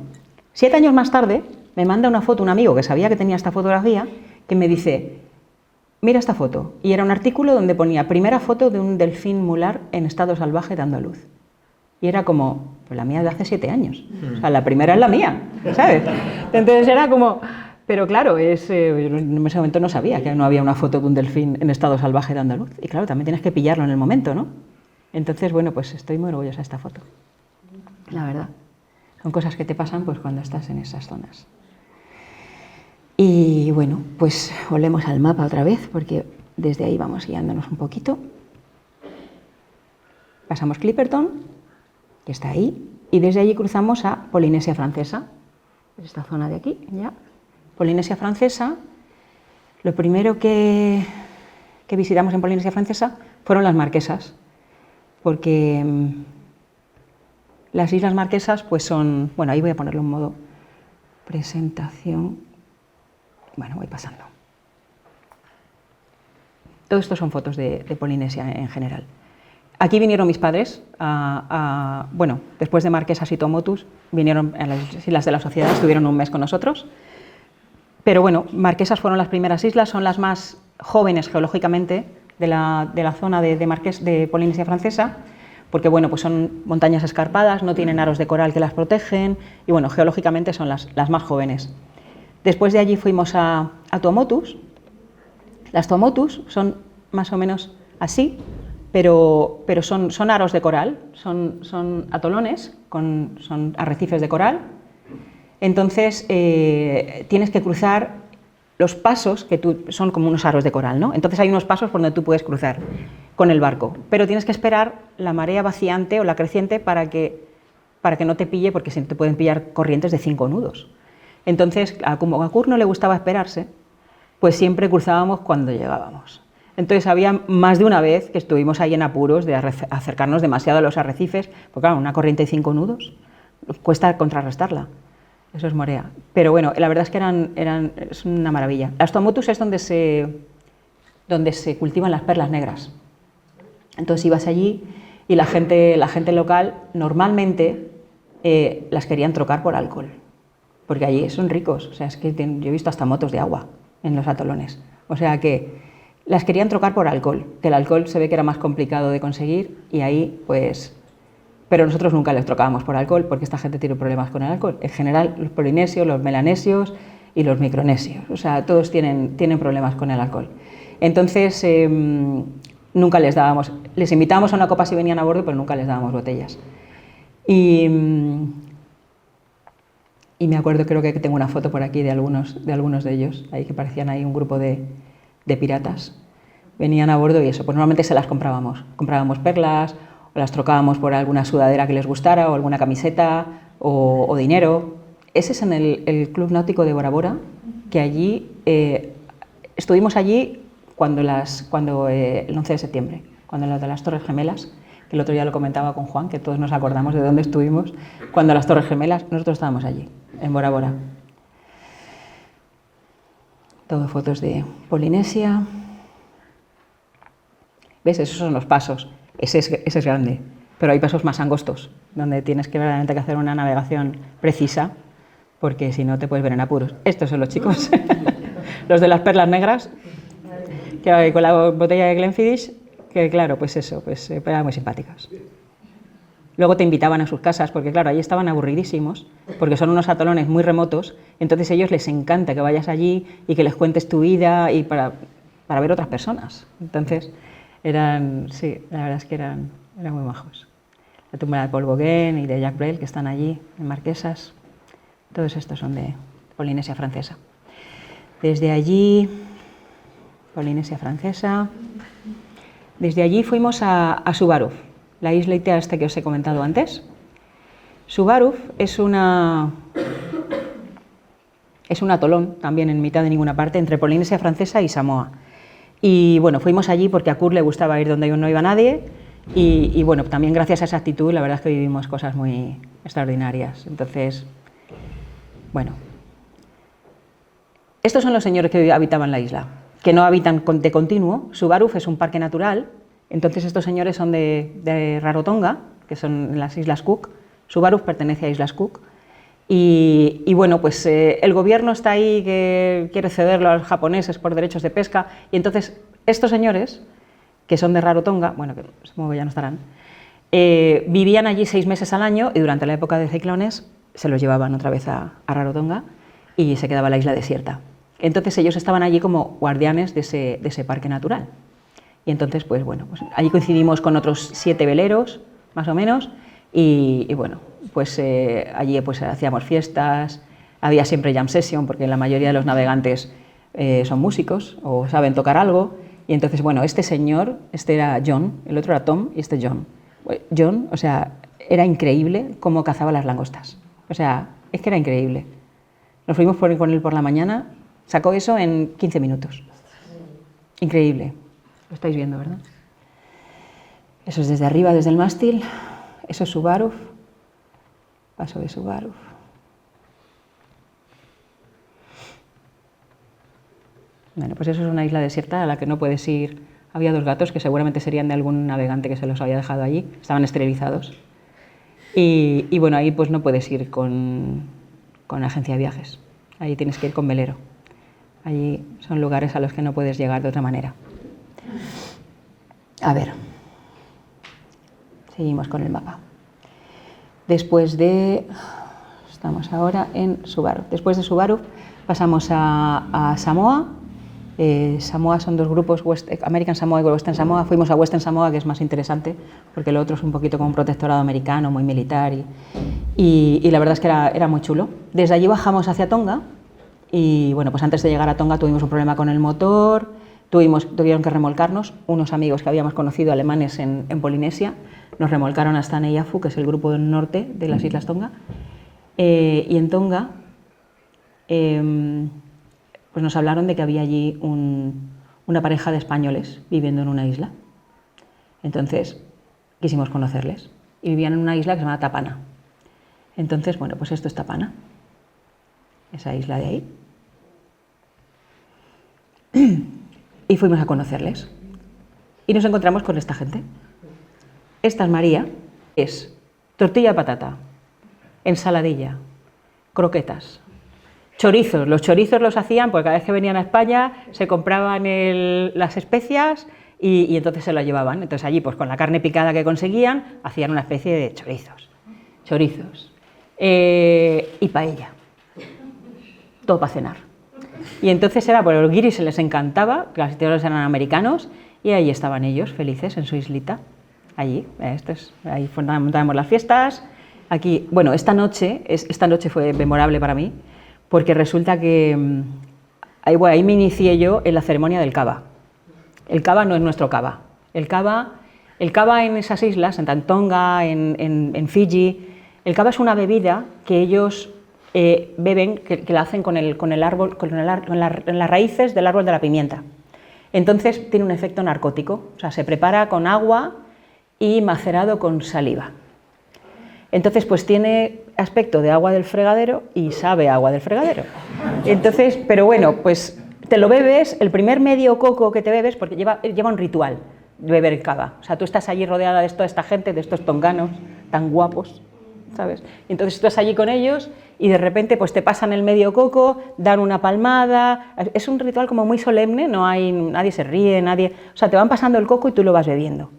7 años más tarde me manda una foto un amigo que sabía que tenía esta fotografía, que me dice, mira esta foto. Y era un artículo donde ponía primera foto de un delfín mular en estado salvaje dando a luz. Y era como, pues la mía es de hace 7 años. O sea, la primera es la mía, ¿sabes? Entonces era como, pero claro, yo en ese momento no sabía que no había una foto de un delfín en estado salvaje dando a luz. Y claro, también tienes que pillarlo en el momento, ¿no? Entonces, bueno, pues estoy muy orgullosa de esta foto, la verdad. Son cosas que te pasan pues cuando estás en esas zonas. Y bueno, pues volvemos al mapa otra vez, porque desde ahí vamos guiándonos un poquito. Pasamos Clipperton, que está ahí, y desde allí cruzamos a Polinesia Francesa, esta zona de aquí, ya. Polinesia Francesa, lo primero que visitamos en Polinesia Francesa fueron las Marquesas, porque las Islas Marquesas pues son, bueno, ahí voy a ponerlo en modo presentación, bueno, voy pasando. Todo esto son fotos de Polinesia en general. Aquí vinieron mis padres, bueno, después de Marquesas y Tuamotus, vinieron a las Islas de la Sociedad, estuvieron un mes con nosotros, pero bueno, Marquesas fueron las primeras islas, son las más jóvenes geológicamente de la zona de Polinesia Francesa, porque bueno, pues son montañas escarpadas, no tienen aros de coral que las protegen, y bueno, geológicamente son las más jóvenes. Después de allí fuimos a Tuamotus. Las Tuamotus son más o menos así, pero son aros de coral, son atolones, son arrecifes de coral. Entonces tienes que cruzar los pasos, que son como unos aros de coral, ¿no? Entonces hay unos pasos por donde tú puedes cruzar con el barco, pero tienes que esperar la marea vaciante o la creciente para que no te pille, porque si no te pueden pillar corrientes de 5 nudos. Entonces, como a Kurt no le gustaba esperarse, pues siempre cruzábamos cuando llegábamos. Entonces había más de una vez que estuvimos ahí en apuros de acercarnos demasiado a los arrecifes, porque claro, una corriente de 5 nudos cuesta contrarrestarla. Eso es morea. Pero bueno, la verdad es que es una maravilla. Las Tuamotus es donde se cultivan las perlas negras. Entonces ibas allí y la gente local normalmente las querían trocar por alcohol, porque allí son ricos. O sea, es que yo he visto hasta motos de agua en los atolones. O sea que las querían trocar por alcohol, que el alcohol se ve que era más complicado de conseguir y ahí pues... Pero nosotros nunca les trocábamos por alcohol porque esta gente tiene problemas con el alcohol. En general, los polinesios, los melanesios y los micronesios. O sea, todos tienen problemas con el alcohol. Entonces, nunca les dábamos... Les invitábamos a una copa si venían a bordo, pero nunca les dábamos botellas. Y me acuerdo, creo que tengo una foto por aquí de algunos de ellos, ahí que parecían ahí un grupo de piratas. Venían a bordo y eso, pues normalmente se las comprábamos. Comprábamos perlas, o las trocábamos por alguna sudadera que les gustara, o alguna camiseta, o dinero. Ese es en el Club Náutico de Bora Bora, que allí, estuvimos allí cuando el 11 de septiembre, cuando lo de las Torres Gemelas, que el otro día lo comentaba con Juan, que todos nos acordamos de dónde estuvimos cuando las Torres Gemelas, nosotros estábamos allí, en Bora Bora. Todo fotos de Polinesia. ¿Ves? Esos son los pasos. Ese es grande, pero hay pasos más angostos, donde tienes que verdaderamente que hacer una navegación precisa, porque si no te puedes ver en apuros. Estos son los chicos, los de las perlas negras, que con la botella de Glenfiddich, que claro, pues eso, pues eran muy simpáticas. Luego te invitaban a sus casas, porque claro, ahí estaban aburridísimos, porque son unos atolones muy remotos, entonces a ellos les encanta que vayas allí y que les cuentes tu vida y para ver otras personas. Entonces, sí, la verdad es que eran muy majos. La tumba de Paul Gauguin y de Jacques Brel, que están allí, en Marquesas, todos estos son de Polinesia Francesa. Desde allí, Polinesia Francesa, desde allí fuimos a Suvaruf, la islita esta que os he comentado antes. Suvaruf es un atolón, también en mitad de ninguna parte, entre Polinesia Francesa y Samoa. Y bueno, fuimos allí porque a Kurt le gustaba ir donde no iba nadie y bueno, también gracias a esa actitud la verdad es que vivimos cosas muy extraordinarias. Entonces, bueno, estos son los señores que habitaban la isla, que no habitan de continuo. Suvaruf es un parque natural, entonces estos señores son de Rarotonga, que son en las Islas Cook. Suvaruf pertenece a Islas Cook. Y bueno, pues el gobierno está ahí que quiere cederlo a los japoneses por derechos de pesca, y entonces estos señores, que son de Rarotonga, bueno, que supongo que ya no estarán, vivían allí 6 meses al año y durante la época de ciclones se los llevaban otra vez a Rarotonga y se quedaba la isla desierta. Entonces ellos estaban allí como guardianes de ese parque natural. Y entonces, pues bueno, pues allí coincidimos con otros 7 veleros, más o menos, y bueno, pues allí pues hacíamos fiestas, había siempre jam session, porque la mayoría de los navegantes son músicos o saben tocar algo, y entonces, bueno, este señor, este era John, el otro era Tom y este John. John, o sea, era increíble cómo cazaba las langostas, o sea, es que era increíble. Nos fuimos con él por la mañana, sacó eso en 15 minutos. Increíble. Lo estáis viendo, ¿verdad? Eso es desde arriba, desde el mástil. Eso es Suvaruf. Paso de Suvaruf. Bueno, pues eso es una isla desierta a la que no puedes ir. Había 2 gatos que seguramente serían de algún navegante que se los había dejado allí. Estaban esterilizados. Y bueno, ahí pues no puedes ir con agencia de viajes. Ahí tienes que ir con velero. Allí son lugares a los que no puedes llegar de otra manera. A ver, seguimos con el mapa. Estamos ahora en Suvaruf. Después de Suvaruf pasamos a Samoa. Samoa son 2 grupos, American Samoa y Western Samoa. Fuimos a Western Samoa, que es más interesante, porque lo otro es un poquito como un protectorado americano, muy militar, y la verdad es que era muy chulo. Desde allí bajamos hacia Tonga, y bueno, pues antes de llegar a Tonga tuvimos un problema con el motor, tuvieron que remolcarnos, unos amigos que habíamos conocido alemanes en Polinesia, nos remolcaron hasta Neiafu, que es el grupo del norte de las Islas Tonga, y en Tonga pues nos hablaron de que había allí una pareja de españoles viviendo en una isla. Entonces quisimos conocerles y vivían en una isla que se llama Tapana. Entonces, bueno, pues esto es Tapana, esa isla de ahí. Y fuimos a conocerles y nos encontramos con esta gente. Esta es María, es tortilla de patata, ensaladilla, croquetas, chorizos. Los chorizos los hacían porque cada vez que venían a España se compraban las especias y entonces se las llevaban. Entonces allí, pues con la carne picada que conseguían, hacían una especie de chorizos y paella, todo para cenar. Y entonces era, por los guiris se les encantaba, que las todos eran americanos, y ahí estaban ellos, felices, en su islita, allí. Ahí montábamos las fiestas. Aquí, bueno, esta noche fue memorable para mí, porque resulta que ahí me inicié yo en la ceremonia del cava. El cava no es nuestro cava. El cava en esas islas, en Tonga, en Fiji, el cava es una bebida que ellos beben, que la hacen con las raíces del árbol de la pimienta. Entonces tiene un efecto narcótico, o sea, se prepara con agua y macerado con saliva. Entonces, pues tiene aspecto de agua del fregadero y sabe a agua del fregadero. Entonces, pero bueno, pues te lo bebes, el primer medio coco que te bebes, porque lleva un ritual de beber cava. O sea, tú estás allí rodeada de toda esta gente, de estos tonganos tan guapos, ¿sabes? Y entonces tú estás allí con ellos y de repente pues te pasan el medio coco, dan una palmada, es un ritual como muy solemne, nadie se ríe, o sea, te van pasando el coco y tú lo vas bebiendo.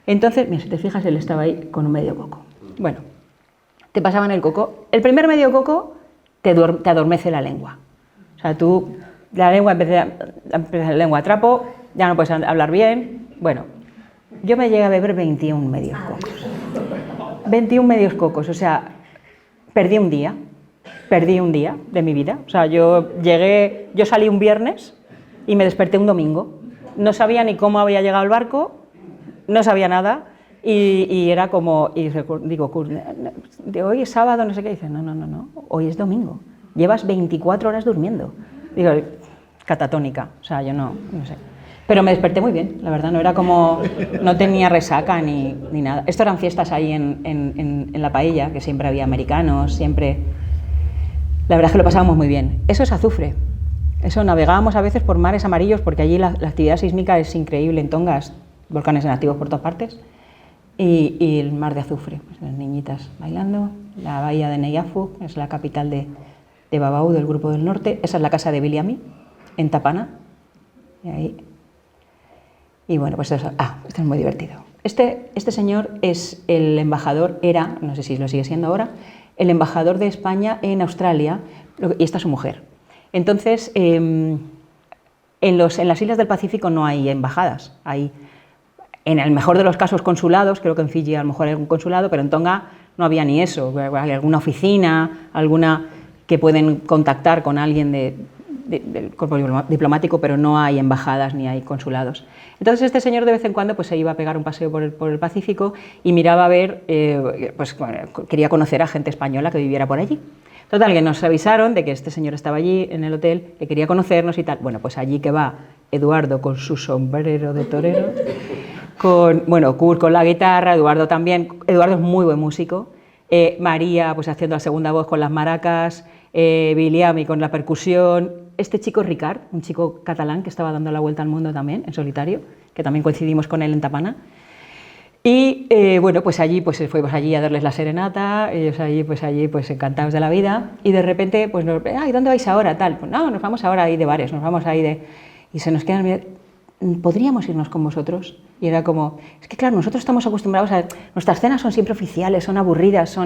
Entonces, mira, si te fijas, él estaba ahí con un medio coco. Bueno, te pasaban el coco. El primer medio coco te adormece la lengua. O sea, tú, la lengua empieza la lengua a trapo, ya no puedes hablar bien. Bueno, yo me llegué a beber 21 medios cocos. 21 medios cocos, o sea, perdí un día de mi vida. O sea, yo salí un viernes y me desperté un domingo. No sabía ni cómo había llegado el barco, no sabía nada. Y era como, y digo, hoy es sábado, no sé qué, dice, no, hoy es domingo, llevas 24 horas durmiendo. Digo, catatónica, o sea, yo no sé. Pero me desperté muy bien, la verdad, no tenía resaca ni nada. Esto eran fiestas ahí en La Paella, que siempre había americanos, siempre. La verdad es que lo pasábamos muy bien. Eso es azufre. Eso, navegábamos a veces por mares amarillos, porque allí la actividad sísmica es increíble en Tonga, volcanes nativos por todas partes. Y el mar de azufre, pues las niñitas bailando, la bahía de Neiafu, es la capital de Babau, del Grupo del Norte, esa es la casa de Biliami, en Tapana, y bueno, pues eso, esto es muy divertido. Este señor es el embajador, no sé si lo sigue siendo ahora, el embajador de España en Australia, y esta es su mujer. Entonces, en las islas del Pacífico no hay embajadas, hay, en el mejor de los casos, consulados, creo que en Fiji a lo mejor hay algún consulado, pero en Tonga no había ni eso, hay alguna oficina, alguna que pueden contactar con alguien del cuerpo diplomático, pero no hay embajadas ni hay consulados. Entonces este señor de vez en cuando pues, se iba a pegar un paseo por el Pacífico y miraba a ver, quería conocer a gente española que viviera por allí. Total, que nos avisaron de que este señor estaba allí en el hotel, que quería conocernos y tal. Bueno, pues allí que va Eduardo con su sombrero de torero, Kurt con la guitarra, Eduardo también. Eduardo es muy buen músico. María pues haciendo la segunda voz con las maracas, Biliami con la percusión. Este chico Ricard, un chico catalán que estaba dando la vuelta al mundo también, en solitario, que también coincidimos con él en Tapana. Y bueno, pues allí pues fuimos allí a darles la serenata, ellos allí pues encantados de la vida, y de repente pues ¿y dónde vais ahora? Tal, pues no, nos vamos ahora ahí de bares, nos vamos ahí de... Y se nos quedan, ¿podríamos irnos con vosotros? Y era como, es que claro, nosotros estamos acostumbrados a... Nuestras cenas son siempre oficiales, son aburridas,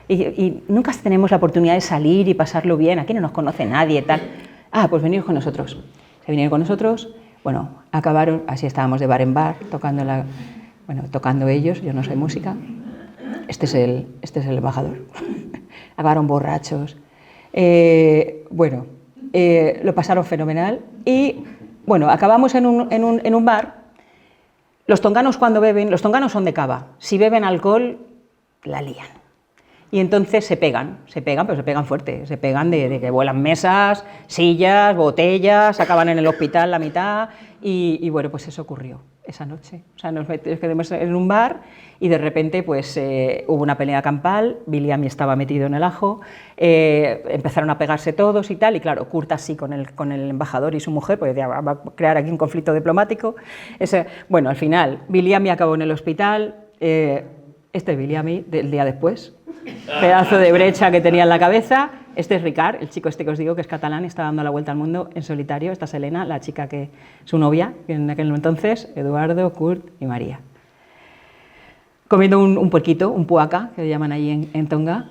y nunca tenemos la oportunidad de salir y pasarlo bien, aquí no nos conoce nadie, tal. Pues veniros con nosotros. Se vinieron con nosotros, bueno, acabaron, así estábamos de bar en bar, tocando ellos, yo no soy música. Este es el embajador. Acabaron borrachos. Lo pasaron fenomenal y, bueno, acabamos en un bar. Los tonganos cuando beben, los tonganos son de cava, si beben alcohol, la lían. Y entonces se pegan, pero se pegan fuerte, se pegan de que vuelan mesas, sillas, botellas, acaban en el hospital la mitad, y bueno, pues eso ocurrió esa noche. O sea, nos quedamos en un bar y de repente pues hubo una pelea campal, Biliami estaba metido en el ajo, empezaron a pegarse todos y tal, y claro, Kurt así con el embajador y su mujer, pues ya va a crear aquí un conflicto diplomático. Bueno, al final, Biliami acabó en el hospital, este es Biliami del día después, pedazo de brecha que tenía en la cabeza. Este es Ricard, el chico este que os digo que es catalán y está dando la vuelta al mundo en solitario. Esta es Elena, la chica que su novia, que en aquel entonces, Eduardo, Kurt y María. Comiendo un puerquito, un puaca, que le llaman allí en Tonga.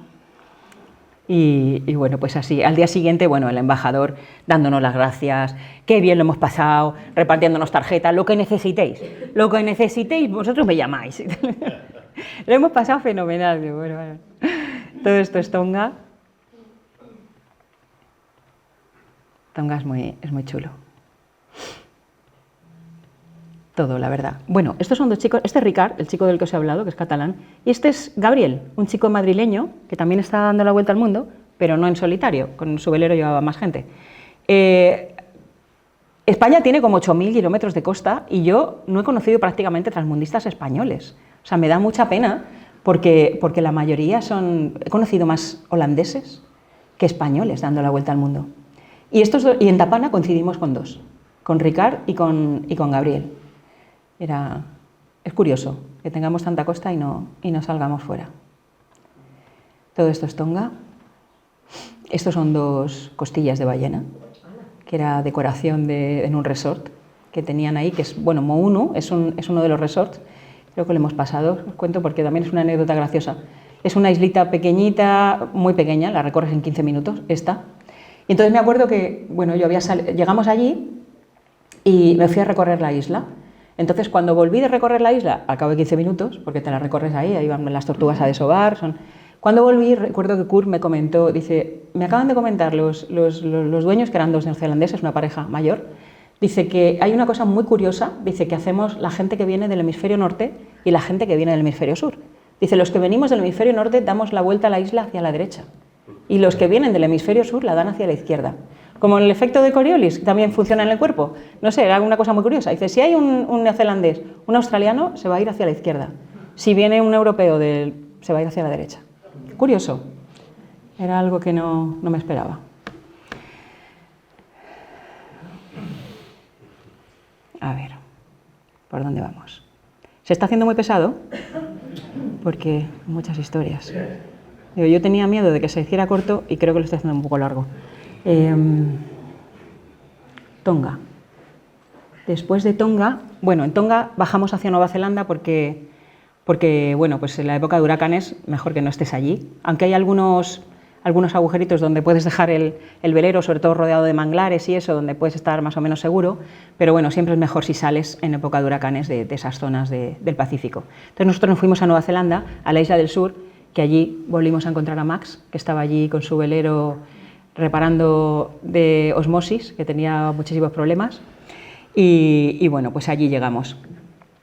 Y bueno, pues así. Al día siguiente, bueno, el embajador dándonos las gracias, qué bien lo hemos pasado, repartiéndonos tarjetas, lo que necesitéis, vosotros me llamáis. Lo hemos pasado fenomenal. Bueno. Todo esto es Tonga. Tonga es muy chulo. Todo, la verdad. Bueno, estos son dos chicos. Este es Ricard, el chico del que os he hablado, que es catalán. Y este es Gabriel, un chico madrileño que también está dando la vuelta al mundo, pero no en solitario. Con su velero llevaba más gente. España tiene como 8.000 kilómetros de costa y yo no he conocido prácticamente transmundistas españoles. O sea, me da mucha pena porque la mayoría he conocido más holandeses que españoles dando la vuelta al mundo. Y en Tapana coincidimos con dos, con Ricard y con Gabriel. Es curioso que tengamos tanta costa y no salgamos fuera. Todo esto es Tonga. Estos son 2 costillas de ballena, que era decoración en un resort que tenían ahí, que es, bueno, Mounu es uno de los resorts. Creo que lo hemos pasado, os cuento porque también es una anécdota graciosa. Es una islita pequeñita, muy pequeña, la recorres en 15 minutos, esta. Y entonces me acuerdo que, bueno, llegamos allí y me fui a recorrer la isla. Entonces, cuando volví de recorrer la isla, al cabo de 15 minutos, porque te la recorres ahí van las tortugas a desovar. Cuando volví, recuerdo que Kurt me comentó, dice, me acaban de comentar los dueños, que eran 2 neozelandeses, una pareja mayor, dice que hay una cosa muy curiosa, dice que hacemos la gente que viene del hemisferio norte y la gente que viene del hemisferio sur. Dice, los que venimos del hemisferio norte damos la vuelta a la isla hacia la derecha y los que vienen del hemisferio sur la dan hacia la izquierda. Como el efecto de Coriolis también funciona en el cuerpo. No sé, era una cosa muy curiosa. Dice, si hay un neozelandés, un australiano, se va a ir hacia la izquierda. Si viene un europeo, se va a ir hacia la derecha. Curioso. Era algo que no me esperaba. A ver, ¿por dónde vamos? ¿Se está haciendo muy pesado? Porque muchas historias. Yo tenía miedo de que se hiciera corto y creo que lo estoy haciendo un poco largo. Tonga. Después de Tonga, bueno, en Tonga bajamos hacia Nueva Zelanda porque bueno, pues en la época de huracanes mejor que no estés allí. Aunque hay algunos agujeritos donde puedes dejar el velero, sobre todo rodeado de manglares y eso, donde puedes estar más o menos seguro, pero bueno, siempre es mejor si sales en época de huracanes de esas zonas del Pacífico. Entonces nosotros nos fuimos a Nueva Zelanda, a la isla del sur, que allí volvimos a encontrar a Max, que estaba allí con su velero reparando de osmosis, que tenía muchísimos problemas, y bueno, pues allí llegamos.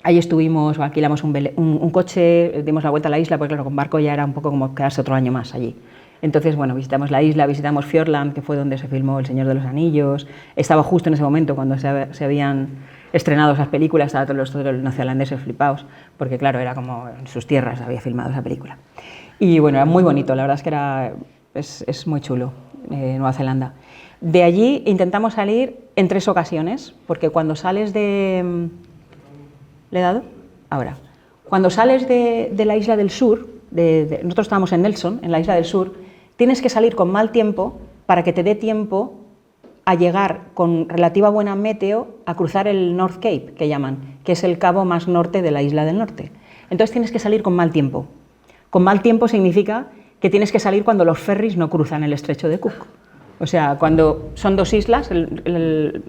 Allí estuvimos, alquilamos un coche, dimos la vuelta a la isla, porque claro, con barco ya era un poco como quedarse otro año más allí. Entonces, bueno, visitamos la isla, visitamos Fiordland, que fue donde se filmó El Señor de los Anillos. Estaba justo en ese momento cuando se habían estrenado esas películas, estaban todos los neozelandeses flipados, porque claro, era como en sus tierras había filmado esa película. Y bueno, era muy bonito, la verdad es que es muy chulo, Nueva Zelanda. De allí intentamos salir en 3 ocasiones, porque cuando sales de... ¿Le he dado? Ahora. Cuando sales de la isla del sur, nosotros estábamos en Nelson, en la isla del sur, tienes que salir con mal tiempo para que te dé tiempo a llegar con relativa buena meteo a cruzar el North Cape, que llaman, que es el cabo más norte de la isla del norte. Entonces tienes que salir con mal tiempo. Con mal tiempo significa que tienes que salir cuando los ferries no cruzan el estrecho de Cook. O sea, cuando son 2 islas, en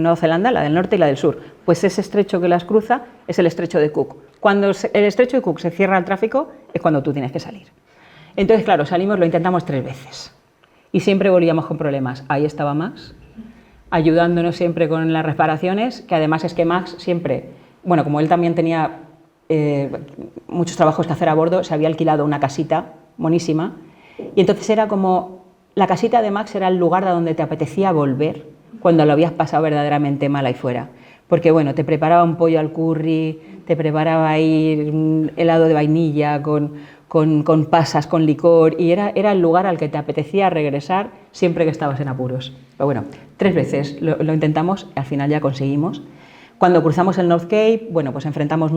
Nueva Zelanda, la del norte y la del sur, pues ese estrecho que las cruza es el estrecho de Cook. Cuando el estrecho de Cook se cierra al tráfico es cuando tú tienes que salir. Entonces, claro, salimos, lo intentamos 3 veces y siempre volvíamos con problemas. Ahí estaba Max, ayudándonos siempre con las reparaciones, que además es que Max siempre, bueno, como él también tenía muchos trabajos que hacer a bordo, se había alquilado una casita monísima y entonces era como... La casita de Max era el lugar a donde te apetecía volver cuando lo habías pasado verdaderamente mal ahí fuera. Porque bueno, te preparaba un pollo al curry, te preparaba ahí un helado de vainilla con pasas, con licor, y era el lugar al que te apetecía regresar siempre que estabas en apuros. Pero bueno, 3 veces lo intentamos, al final ya conseguimos. Cuando cruzamos el North Cape, bueno, pues enfrentamos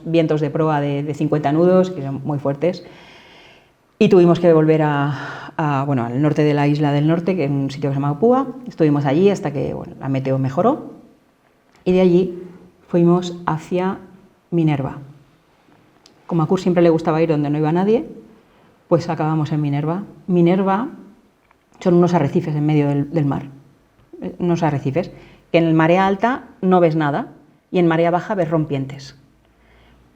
vientos de proa de 50 nudos, que son muy fuertes. Y tuvimos que volver al norte de la isla del norte, que es un sitio que se llama Púa. Estuvimos allí hasta que la meteo mejoró. Y de allí fuimos hacia Minerva. Como a Kurt siempre le gustaba ir donde no iba nadie, pues acabamos en Minerva. Minerva son unos arrecifes en medio del mar. Unos arrecifes que en marea alta no ves nada y en marea baja ves rompientes.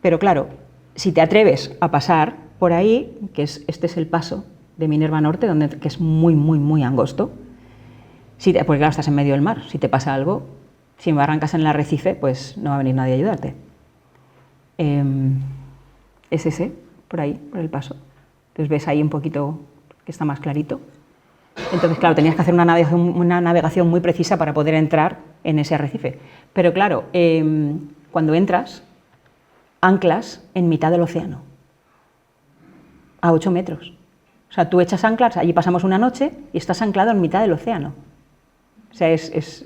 Pero claro, si te atreves a pasar por ahí, este es el paso de Minerva Norte, que es muy, muy, muy angosto, porque claro, estás en medio del mar, si te pasa algo, si arrancas en el arrecife, pues no va a venir nadie a ayudarte. Es ese, por ahí, por el paso. Entonces ves ahí un poquito que está más clarito. Entonces, claro, tenías que hacer una navegación muy precisa para poder entrar en ese arrecife. Pero claro, cuando entras, anclas en mitad del océano, a 8 metros. O sea, tú echas anclas, allí pasamos una noche y estás anclado en mitad del océano. O sea,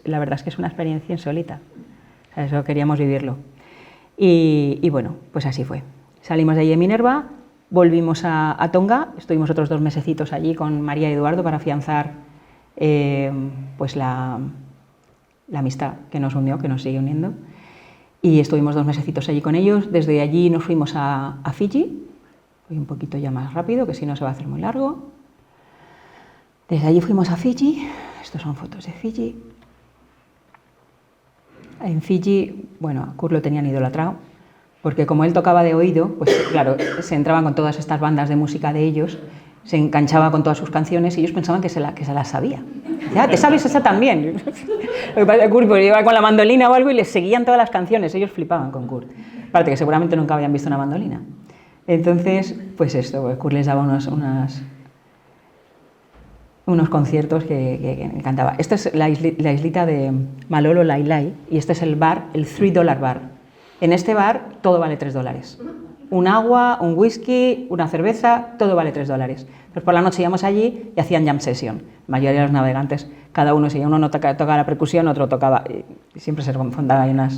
la verdad es que es una experiencia insólita. O sea, eso queríamos vivirlo. Y bueno, pues así fue. Salimos de allí de Minerva, volvimos a Tonga, estuvimos otros 2 mesecitos allí con María y Eduardo para afianzar pues la amistad que nos unió, que nos sigue uniendo. Y estuvimos 2 mesecitos allí con ellos. Desde allí nos fuimos a Fiji. Voy un poquito ya más rápido, que si no se va a hacer muy largo. Desde allí fuimos a Fiji. Estas son fotos de Fiji. En Fiji, bueno, a Kurt lo tenían idolatrado, porque como él tocaba de oído, pues claro, se entraban con todas estas bandas de música de ellos, se enganchaba con todas sus canciones y ellos pensaban que se las sabía. Ya, ¿te sabes esa también? Lo que pasa es que Kurt pues, iba con la mandolina o algo y les seguían todas las canciones, ellos flipaban con Kurt. Aparte que seguramente nunca habían visto una mandolina. Entonces, pues esto, pues Kurt les daba unos conciertos que me encantaba. Esta es la islita de Malolo Lailai y este es el bar, el $3 bar. En este bar todo vale $3. Un agua, un whisky, una cerveza, todo vale $3. Pues por la noche íbamos allí y hacían jam session. La mayoría de los navegantes, cada uno, si uno no tocaba la percusión, otro tocaba. Y siempre se fundaban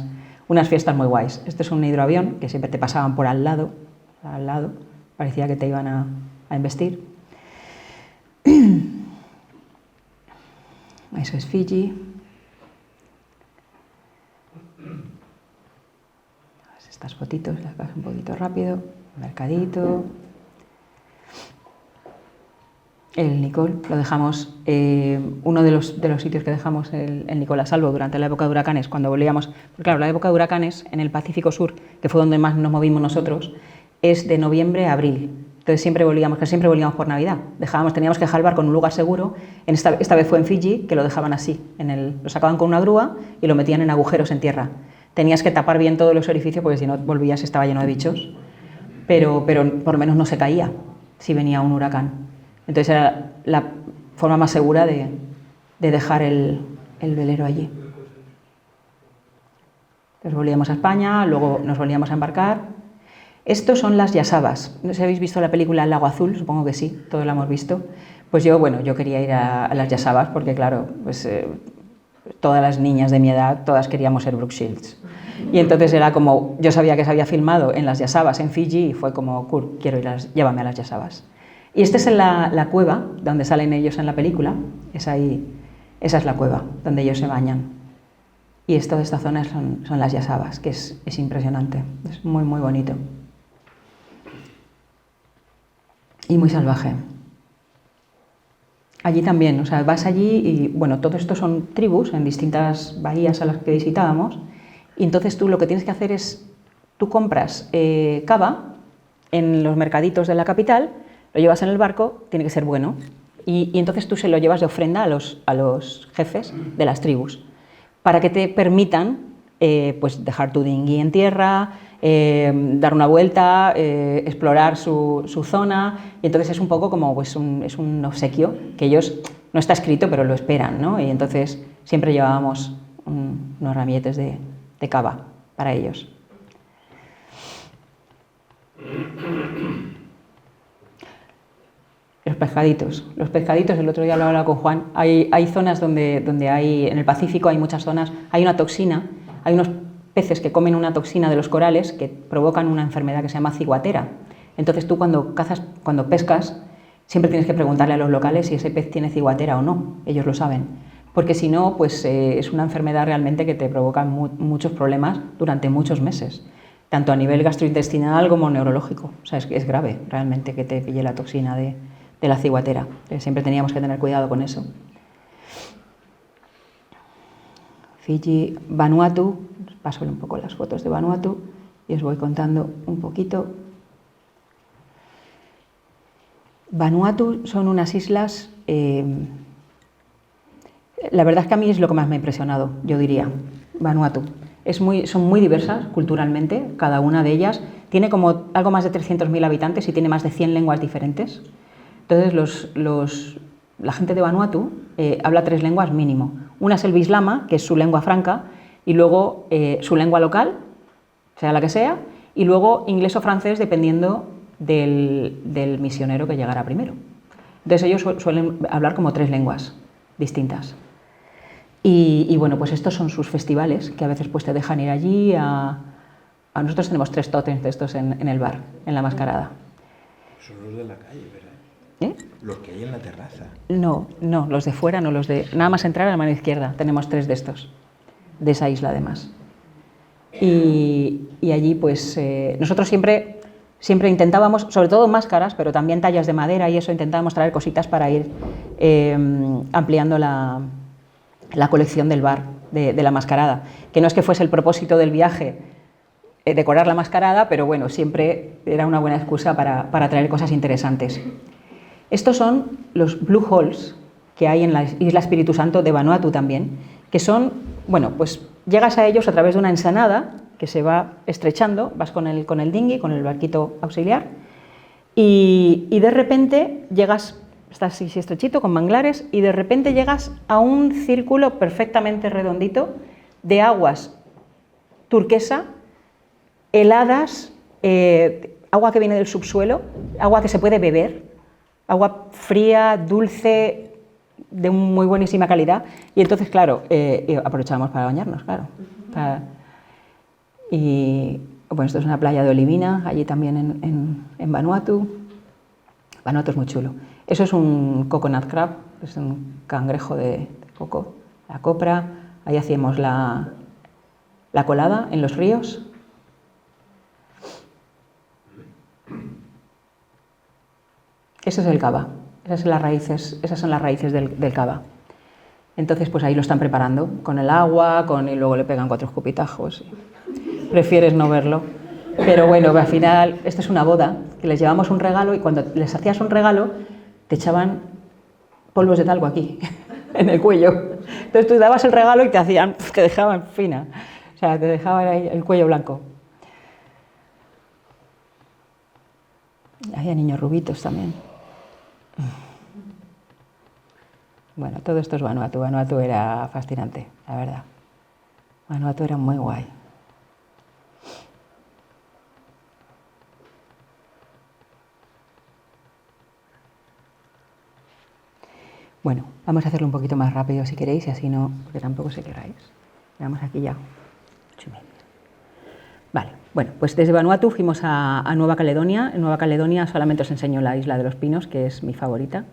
unas fiestas muy guays. Este es un hidroavión que siempre te pasaban por al lado, parecía que te iban a embestir. Eso es Fiji. Estas fotitos las paso un poquito rápido. Mercadito. El Nicol, lo dejamos, uno de los sitios que dejamos el Nicol a salvo durante la época de huracanes, cuando volvíamos, porque claro, la época de huracanes en el Pacífico Sur, que fue donde más nos movimos nosotros, es de noviembre a abril. Entonces siempre volvíamos por Navidad. Teníamos que dejar el barco en un lugar seguro. Esta vez fue en Fiji, que lo dejaban así. Lo sacaban con una grúa y lo metían en agujeros en tierra. Tenías que tapar bien todos los orificios porque si no volvías estaba lleno de bichos. Pero por lo menos no se caía si venía un huracán. Entonces era la forma más segura de dejar el velero allí. Entonces volvíamos a España, luego nos volvíamos a embarcar. Estos son las Yasabas. ¿No sé si habéis visto la película El Lago Azul? Supongo que sí, todos la hemos visto. Pues yo quería ir a las Yasabas porque, claro, pues todas las niñas de mi edad, todas queríamos ser Brooke Shields. Y entonces era como, yo sabía que se había filmado en las Yasabas, en Fiji, y fue como, Kurt, llévame a las Yasabas. Y esta es la cueva donde salen ellos en la película, esa es la cueva donde ellos se bañan. Y toda esta zona son las Yasabas, que es impresionante, es muy, muy bonito. Y muy salvaje. Allí también, o sea, vas allí y, bueno, todo esto son tribus en distintas bahías a las que visitábamos, y entonces tú lo que tienes que hacer es, tú compras cava en los mercaditos de la capital, lo llevas en el barco, tiene que ser bueno, y entonces tú se lo llevas de ofrenda a los jefes de las tribus, para que te permitan pues dejar tu dinghy en tierra, dar una vuelta, explorar su zona, y entonces es un poco como pues es un obsequio que ellos, no está escrito, pero lo esperan, ¿no? Y entonces siempre llevábamos unos ramilletes de cava para ellos. Los pescaditos, el otro día lo hablaba con Juan, hay zonas donde hay, en el Pacífico hay muchas zonas, hay una toxina, hay unos peces que comen una toxina de los corales que provocan una enfermedad que se llama ciguatera. Entonces tú cuando pescas, siempre tienes que preguntarle a los locales si ese pez tiene ciguatera o no, ellos lo saben, porque si no, pues es una enfermedad realmente que te provoca muchos problemas durante muchos meses, tanto a nivel gastrointestinal como neurológico. O sea, es grave realmente que te pille la toxina de la ciguatera. Siempre teníamos que tener cuidado con eso. Fiji, Vanuatu, paso un poco las fotos de Vanuatu y os voy contando un poquito. Vanuatu son unas islas, la verdad es que a mí es lo que más me ha impresionado, yo diría, Vanuatu. Son muy diversas culturalmente, cada una de ellas tiene como algo más de 300.000 habitantes y tiene más de 100 lenguas diferentes. Entonces la gente de Vanuatu habla 3 lenguas mínimo. Una es el bislama, que es su lengua franca, y luego su lengua local, sea la que sea, y luego inglés o francés dependiendo del misionero que llegara primero. Entonces ellos suelen hablar como 3 lenguas distintas. Y bueno, pues estos son sus festivales, que a veces pues te dejan ir allí a nosotros tenemos 3 tótems de estos en el bar, en la mascarada. Son los de la calle, ¿verdad? Los que hay en la terraza. No, los de fuera, no los de... Nada más entrar a la mano izquierda, tenemos 3 de estos, de esa isla además. Y allí pues nosotros siempre intentábamos, sobre todo máscaras, pero también tallas de madera y eso, intentábamos traer cositas para ir ampliando la colección del bar, de la mascarada. Que no es que fuese el propósito del viaje decorar la mascarada, pero bueno, siempre era una buena excusa para traer cosas interesantes. Estos son los Blue Holes que hay en la isla Espíritu Santo de Vanuatu también, que son, bueno, pues llegas a ellos a través de una ensenada que se va estrechando, vas con el dinghy, con el barquito auxiliar, y de repente llegas, estás así estrechito con manglares, y de repente llegas a un círculo perfectamente redondito de aguas turquesa, heladas, agua que viene del subsuelo, agua que se puede beber, agua fría, dulce, de muy buenísima calidad, y entonces, claro, aprovechábamos para bañarnos, claro. Y bueno, esto es una playa de Olivina, allí también en Vanuatu. Vanuatu es muy chulo. Eso es un coconut crab, es un cangrejo de coco, la copra. Ahí hacíamos la colada en los ríos. Ese es el cava, esas son las raíces del cava. Entonces, pues ahí lo están preparando con el agua, y luego le pegan 4 escupitajos. Prefieres no verlo. Pero bueno, al final, esto es una boda, que les llevamos un regalo y cuando les hacías un regalo, te echaban polvos de talco aquí, en el cuello. Entonces tú dabas el regalo y te dejaban fina. O sea, te dejaban ahí el cuello blanco. Había niños rubitos también. Bueno, todo esto es Vanuatu. Vanuatu era fascinante, la verdad. Vanuatu era muy guay. Bueno, vamos a hacerlo un poquito más rápido si queréis y así no, porque tampoco sé qué hora es. Vamos aquí ya. 8:30. Vale, bueno, pues desde Vanuatu fuimos a Nueva Caledonia. En Nueva Caledonia solamente os enseño la Isla de los Pinos, que es mi favorita.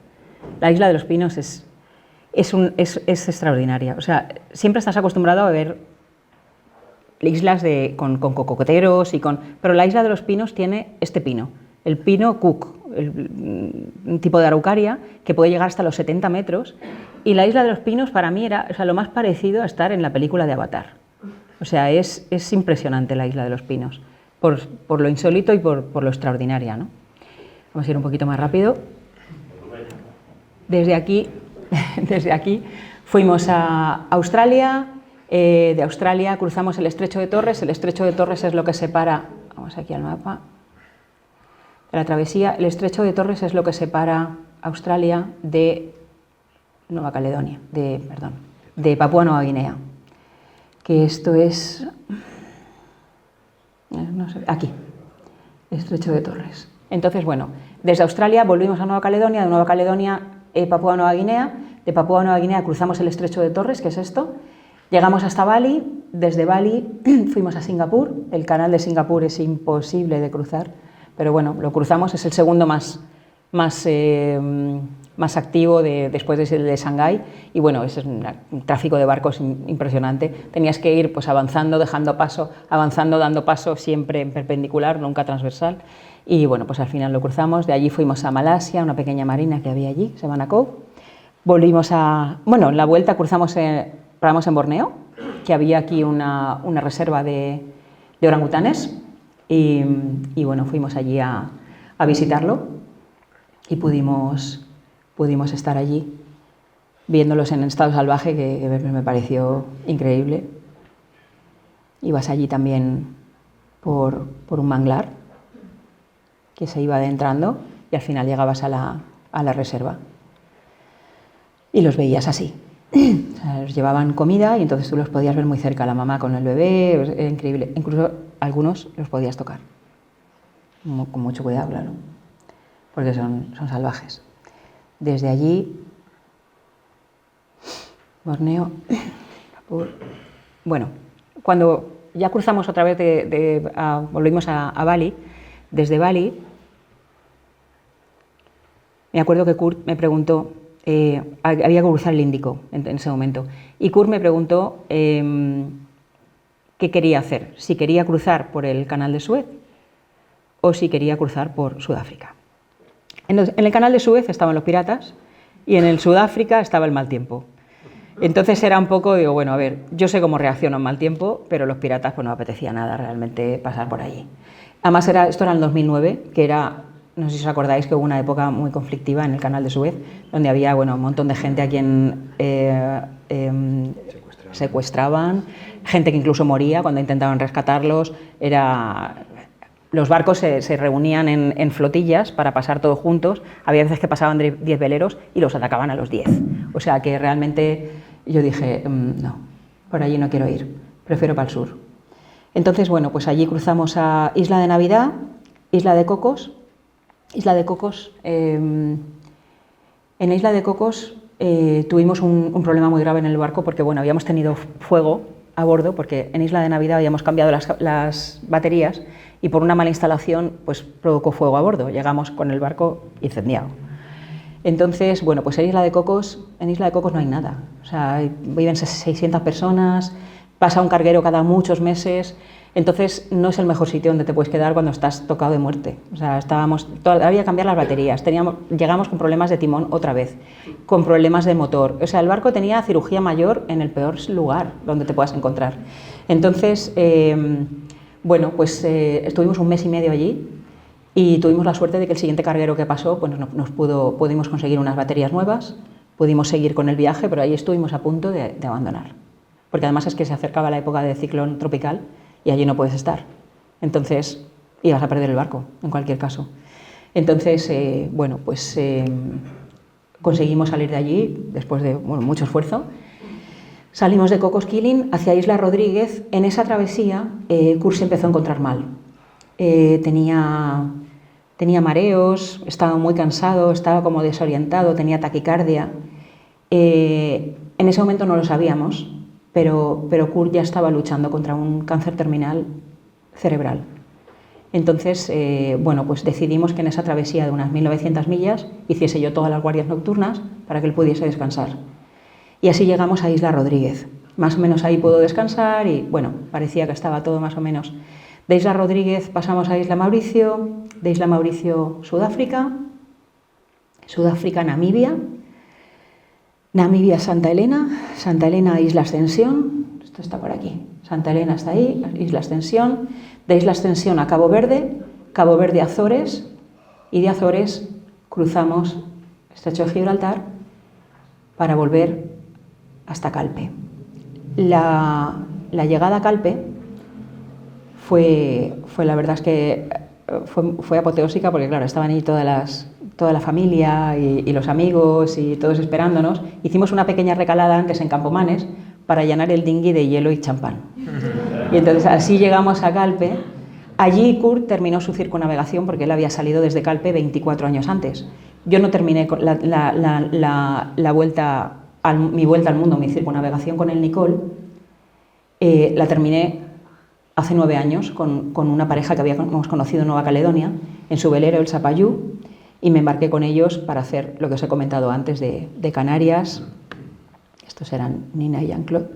La Isla de los Pinos es extraordinaria. O sea, siempre estás acostumbrado a ver islas con cocoteros, pero la Isla de los Pinos tiene este pino, el pino Cook, un tipo de araucaria que puede llegar hasta los 70 metros. Y la Isla de los Pinos para mí era, o sea, lo más parecido a estar en la película de Avatar. O sea, es impresionante la Isla de los Pinos, por lo insólito y por lo extraordinaria, ¿no? Vamos a ir un poquito más rápido. Desde aquí fuimos a Australia. De Australia cruzamos el Estrecho de Torres. El Estrecho de Torres es lo que separa, vamos aquí al mapa, de la travesía. El Estrecho de Torres es lo que separa Australia de Nueva Caledonia, de Papúa Nueva Guinea. Que esto es, no sé, aquí, Estrecho de Torres. Entonces, bueno, desde Australia volvimos a Nueva Caledonia, de Nueva Caledonia Papúa Nueva Guinea, de Papúa Nueva Guinea cruzamos el Estrecho de Torres, que es esto, llegamos hasta Bali, desde Bali fuimos a Singapur, el canal de Singapur es imposible de cruzar, pero bueno, lo cruzamos, es el segundo más activo después del de Shanghái, y bueno, es un tráfico de barcos impresionante. Tenías que ir pues avanzando, dejando paso, avanzando, dando paso, siempre en perpendicular, nunca transversal, y bueno, pues al final lo cruzamos. De allí fuimos a Malasia, una pequeña marina que había allí, Savannah Cove. Volvimos en la vuelta paramos en Borneo, que había aquí una reserva de orangutanes, y bueno, fuimos allí a visitarlo y pudimos estar allí viéndolos en estado salvaje, que me pareció increíble. Ibas allí también por un manglar que se iba adentrando y al final llegabas a la reserva y los veías así. O sea, los llevaban comida y entonces tú los podías ver muy cerca, la mamá con el bebé, era increíble. Incluso algunos los podías tocar. con mucho cuidado, claro, porque son salvajes. Desde allí, Borneo, bueno, cuando ya cruzamos otra vez, volvimos a Bali, desde Bali, me acuerdo que Kurt me preguntó, había que cruzar el Índico en ese momento, y Kurt me preguntó qué quería hacer, si quería cruzar por el canal de Suez o si quería cruzar por Sudáfrica. En el canal de Suez estaban los piratas y en el Sudáfrica estaba el mal tiempo. Entonces era un poco, digo, bueno, a ver, yo sé cómo reacciono en mal tiempo, pero los piratas pues no me apetecía nada realmente pasar por allí. Además esto era en el 2009, que era, no sé si os acordáis que hubo una época muy conflictiva en el canal de Suez, donde había, bueno, un montón de gente a quien secuestraban, gente que incluso moría cuando intentaban rescatarlos. Los barcos se reunían en flotillas para pasar todos juntos. Había veces que pasaban 10 veleros y los atacaban a los 10. O sea que realmente yo dije, no, por allí no quiero ir, prefiero para el sur. Entonces, bueno, pues allí cruzamos a Isla de Navidad, Isla de Cocos. Isla de Cocos, en Isla de Cocos tuvimos un problema muy grave en el barco porque, bueno, habíamos tenido fuego a bordo porque en Isla de Navidad habíamos cambiado las baterías y por una mala instalación pues provocó fuego a bordo. Llegamos con el barco incendiado. Entonces, bueno, pues en Isla de Cocos no hay nada. O sea, viven 600 personas, pasa un carguero cada muchos meses, entonces no es el mejor sitio donde te puedes quedar cuando estás tocado de muerte. O sea, había que cambiar las baterías, llegamos con problemas de timón otra vez, con problemas de motor. O sea, el barco tenía cirugía mayor en el peor lugar donde te puedas encontrar. Entonces, bueno, pues estuvimos un mes y medio allí y tuvimos la suerte de que el siguiente carguero que pasó, pues pudimos conseguir unas baterías nuevas, pudimos seguir con el viaje, pero ahí estuvimos a punto de abandonar. Porque además es que se acercaba la época de ciclón tropical y allí no puedes estar. Entonces ibas a perder el barco, en cualquier caso. Entonces, bueno, pues conseguimos salir de allí después de mucho esfuerzo. Salimos de Cocos Keeling hacia Isla Rodríguez. En esa travesía, Kurt se empezó a encontrar mal. Tenía mareos, estaba muy cansado, estaba como desorientado, tenía taquicardia. En ese momento no lo sabíamos, pero Kurt ya estaba luchando contra un cáncer terminal cerebral. Entonces, bueno, pues decidimos que en esa travesía de unas 1900 millas hiciese yo todas las guardias nocturnas para que él pudiese descansar. Y así llegamos a Isla Rodríguez. Más o menos ahí pudo descansar y, bueno, parecía que estaba todo más o menos. De Isla Rodríguez pasamos a Isla Mauricio, de Isla Mauricio Sudáfrica, Namibia, Namibia Santa Elena Isla Ascensión, esto está por aquí, Santa Elena está ahí, Isla Ascensión, de Isla Ascensión a Cabo Verde Azores, y de Azores cruzamos Estrecho de Gibraltar para volver hasta Calpe. La llegada a Calpe fue la verdad es que fue apoteósica porque, claro, estaban ahí toda la familia y los amigos y todos esperándonos. Hicimos una pequeña recalada antes en Campomanes para llenar el dinghy de hielo y champán. Y entonces así llegamos a Calpe. Allí Kurt terminó su circunnavegación porque él había salido desde Calpe 24 años antes. Yo no terminé mi vuelta al mundo, mi circunnavegación con el Nicole. La terminé hace 9 años con una pareja que habíamos conocido en Nueva Caledonia, en su velero, el Sapayú, y me embarqué con ellos para hacer lo que os he comentado antes de Canarias. Estos eran Nina y Jean-Claude.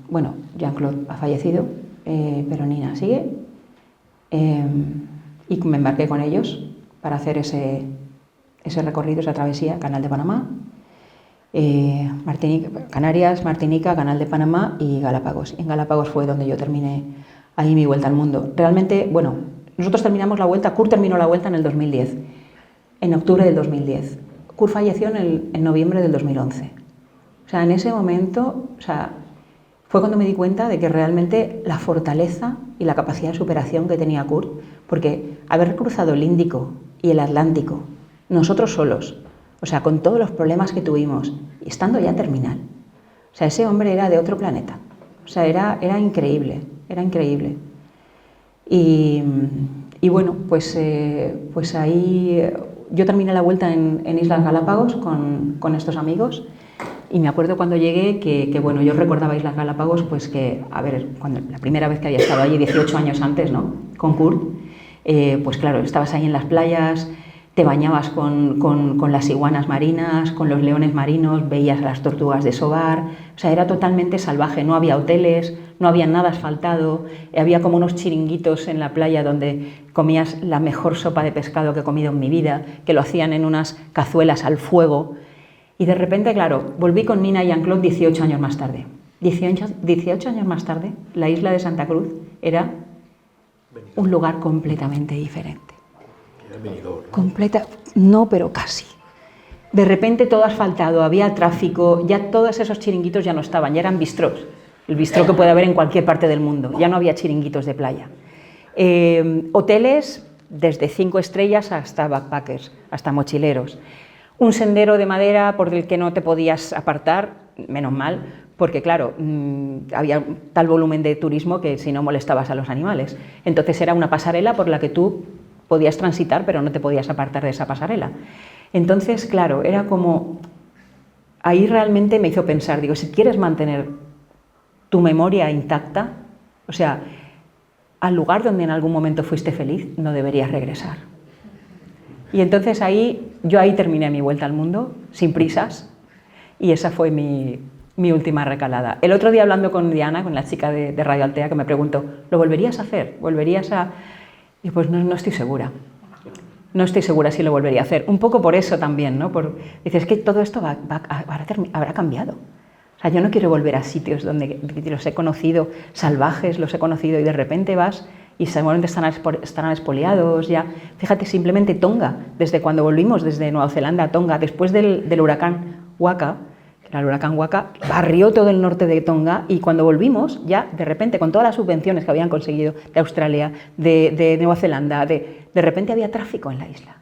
Bueno, Jean-Claude ha fallecido, pero Nina sigue. Y me embarqué con ellos para hacer ese recorrido, esa travesía, Canal de Panamá, Canarias, Martinica, Canal de Panamá y Galápagos. En Galápagos fue donde yo terminé ahí mi vuelta al mundo. Realmente, bueno, nosotros terminamos la vuelta, Kurt terminó la vuelta en el 2010, en octubre del 2010. Kurt falleció en noviembre del 2011. O sea, en ese momento, o sea, fue cuando me di cuenta de que realmente la fortaleza y la capacidad de superación que tenía Kurt, porque haber cruzado el Índico y el Atlántico, nosotros solos, o sea, con todos los problemas que tuvimos, y estando ya terminal. O sea, ese hombre era de otro planeta. O sea, era increíble, era increíble. Y bueno, pues ahí yo terminé la vuelta en Islas Galápagos con estos amigos. Y me acuerdo cuando llegué que bueno, yo recordaba Islas Galápagos, pues que, a ver, la primera vez que había estado allí, 18 años antes, ¿no? Con Kurt, pues claro, estabas ahí en las playas, te bañabas con las iguanas marinas, con los leones marinos, veías las tortugas de Sobar, o sea, era totalmente salvaje, no había hoteles, no había nada asfaltado, había como unos chiringuitos en la playa donde comías la mejor sopa de pescado que he comido en mi vida, que lo hacían en unas cazuelas al fuego. Y de repente, claro, volví con Nina y Jean-Claude 18 años más tarde. 18 años más tarde, la isla de Santa Cruz era un lugar completamente diferente. No, pero casi. De repente todo asfaltado, había tráfico, ya todos esos chiringuitos ya no estaban, ya eran bistrós. El bistró que puede haber en cualquier parte del mundo, ya no había chiringuitos de playa. Hoteles desde 5 estrellas hasta backpackers, hasta mochileros. Un sendero de madera por el que no te podías apartar, menos mal, porque claro, había tal volumen de turismo que si no molestabas a los animales. Entonces era una pasarela por la que tú podías transitar, pero no te podías apartar de esa pasarela. Entonces, claro, era como... Ahí realmente me hizo pensar, digo, si quieres mantener tu memoria intacta, o sea, al lugar donde en algún momento fuiste feliz, no deberías regresar. Y entonces yo ahí terminé mi vuelta al mundo, sin prisas, y esa fue mi última recalada. El otro día hablando con Diana, con la chica de Radio Altea, que me preguntó, ¿lo volverías a hacer? ¿Volverías a...? Y pues no estoy segura. No estoy segura si lo volvería a hacer. Un poco por eso también, ¿no? Dices que todo esto habrá cambiado. O sea, yo no quiero volver a sitios donde los he conocido, salvajes, los he conocido, y de repente vas y seguramente estarán expoliados ya. Fíjate, simplemente Tonga, desde cuando volvimos desde Nueva Zelanda a Tonga, después del huracán Waka, el huracán Waka barrió todo el norte de Tonga, y cuando volvimos, ya de repente, con todas las subvenciones que habían conseguido de Australia, de Nueva Zelanda, de repente había tráfico en la isla,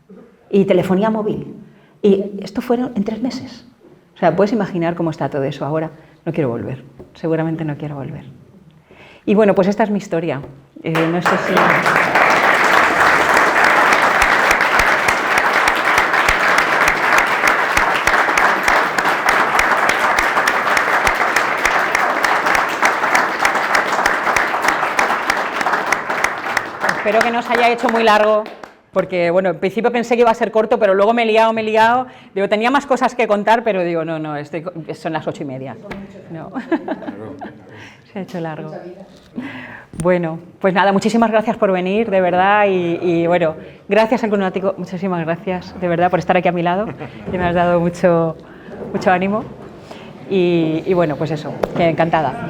y telefonía móvil, y esto fueron en 3 meses. O sea, puedes imaginar cómo está todo eso ahora. No quiero volver, seguramente no quiero volver. Y bueno, pues esta es mi historia. No sé si... Espero que no os haya hecho muy largo, porque bueno, en principio pensé que iba a ser corto, pero luego me he liado. Digo, tenía más cosas que contar, pero digo, no, son las 8:30. No. Se ha hecho largo. Bueno, pues nada, muchísimas gracias por venir, de verdad, y bueno, gracias al Club Náutico, muchísimas gracias, de verdad, por estar aquí a mi lado, que me has dado mucho ánimo, y bueno, pues eso, que encantada.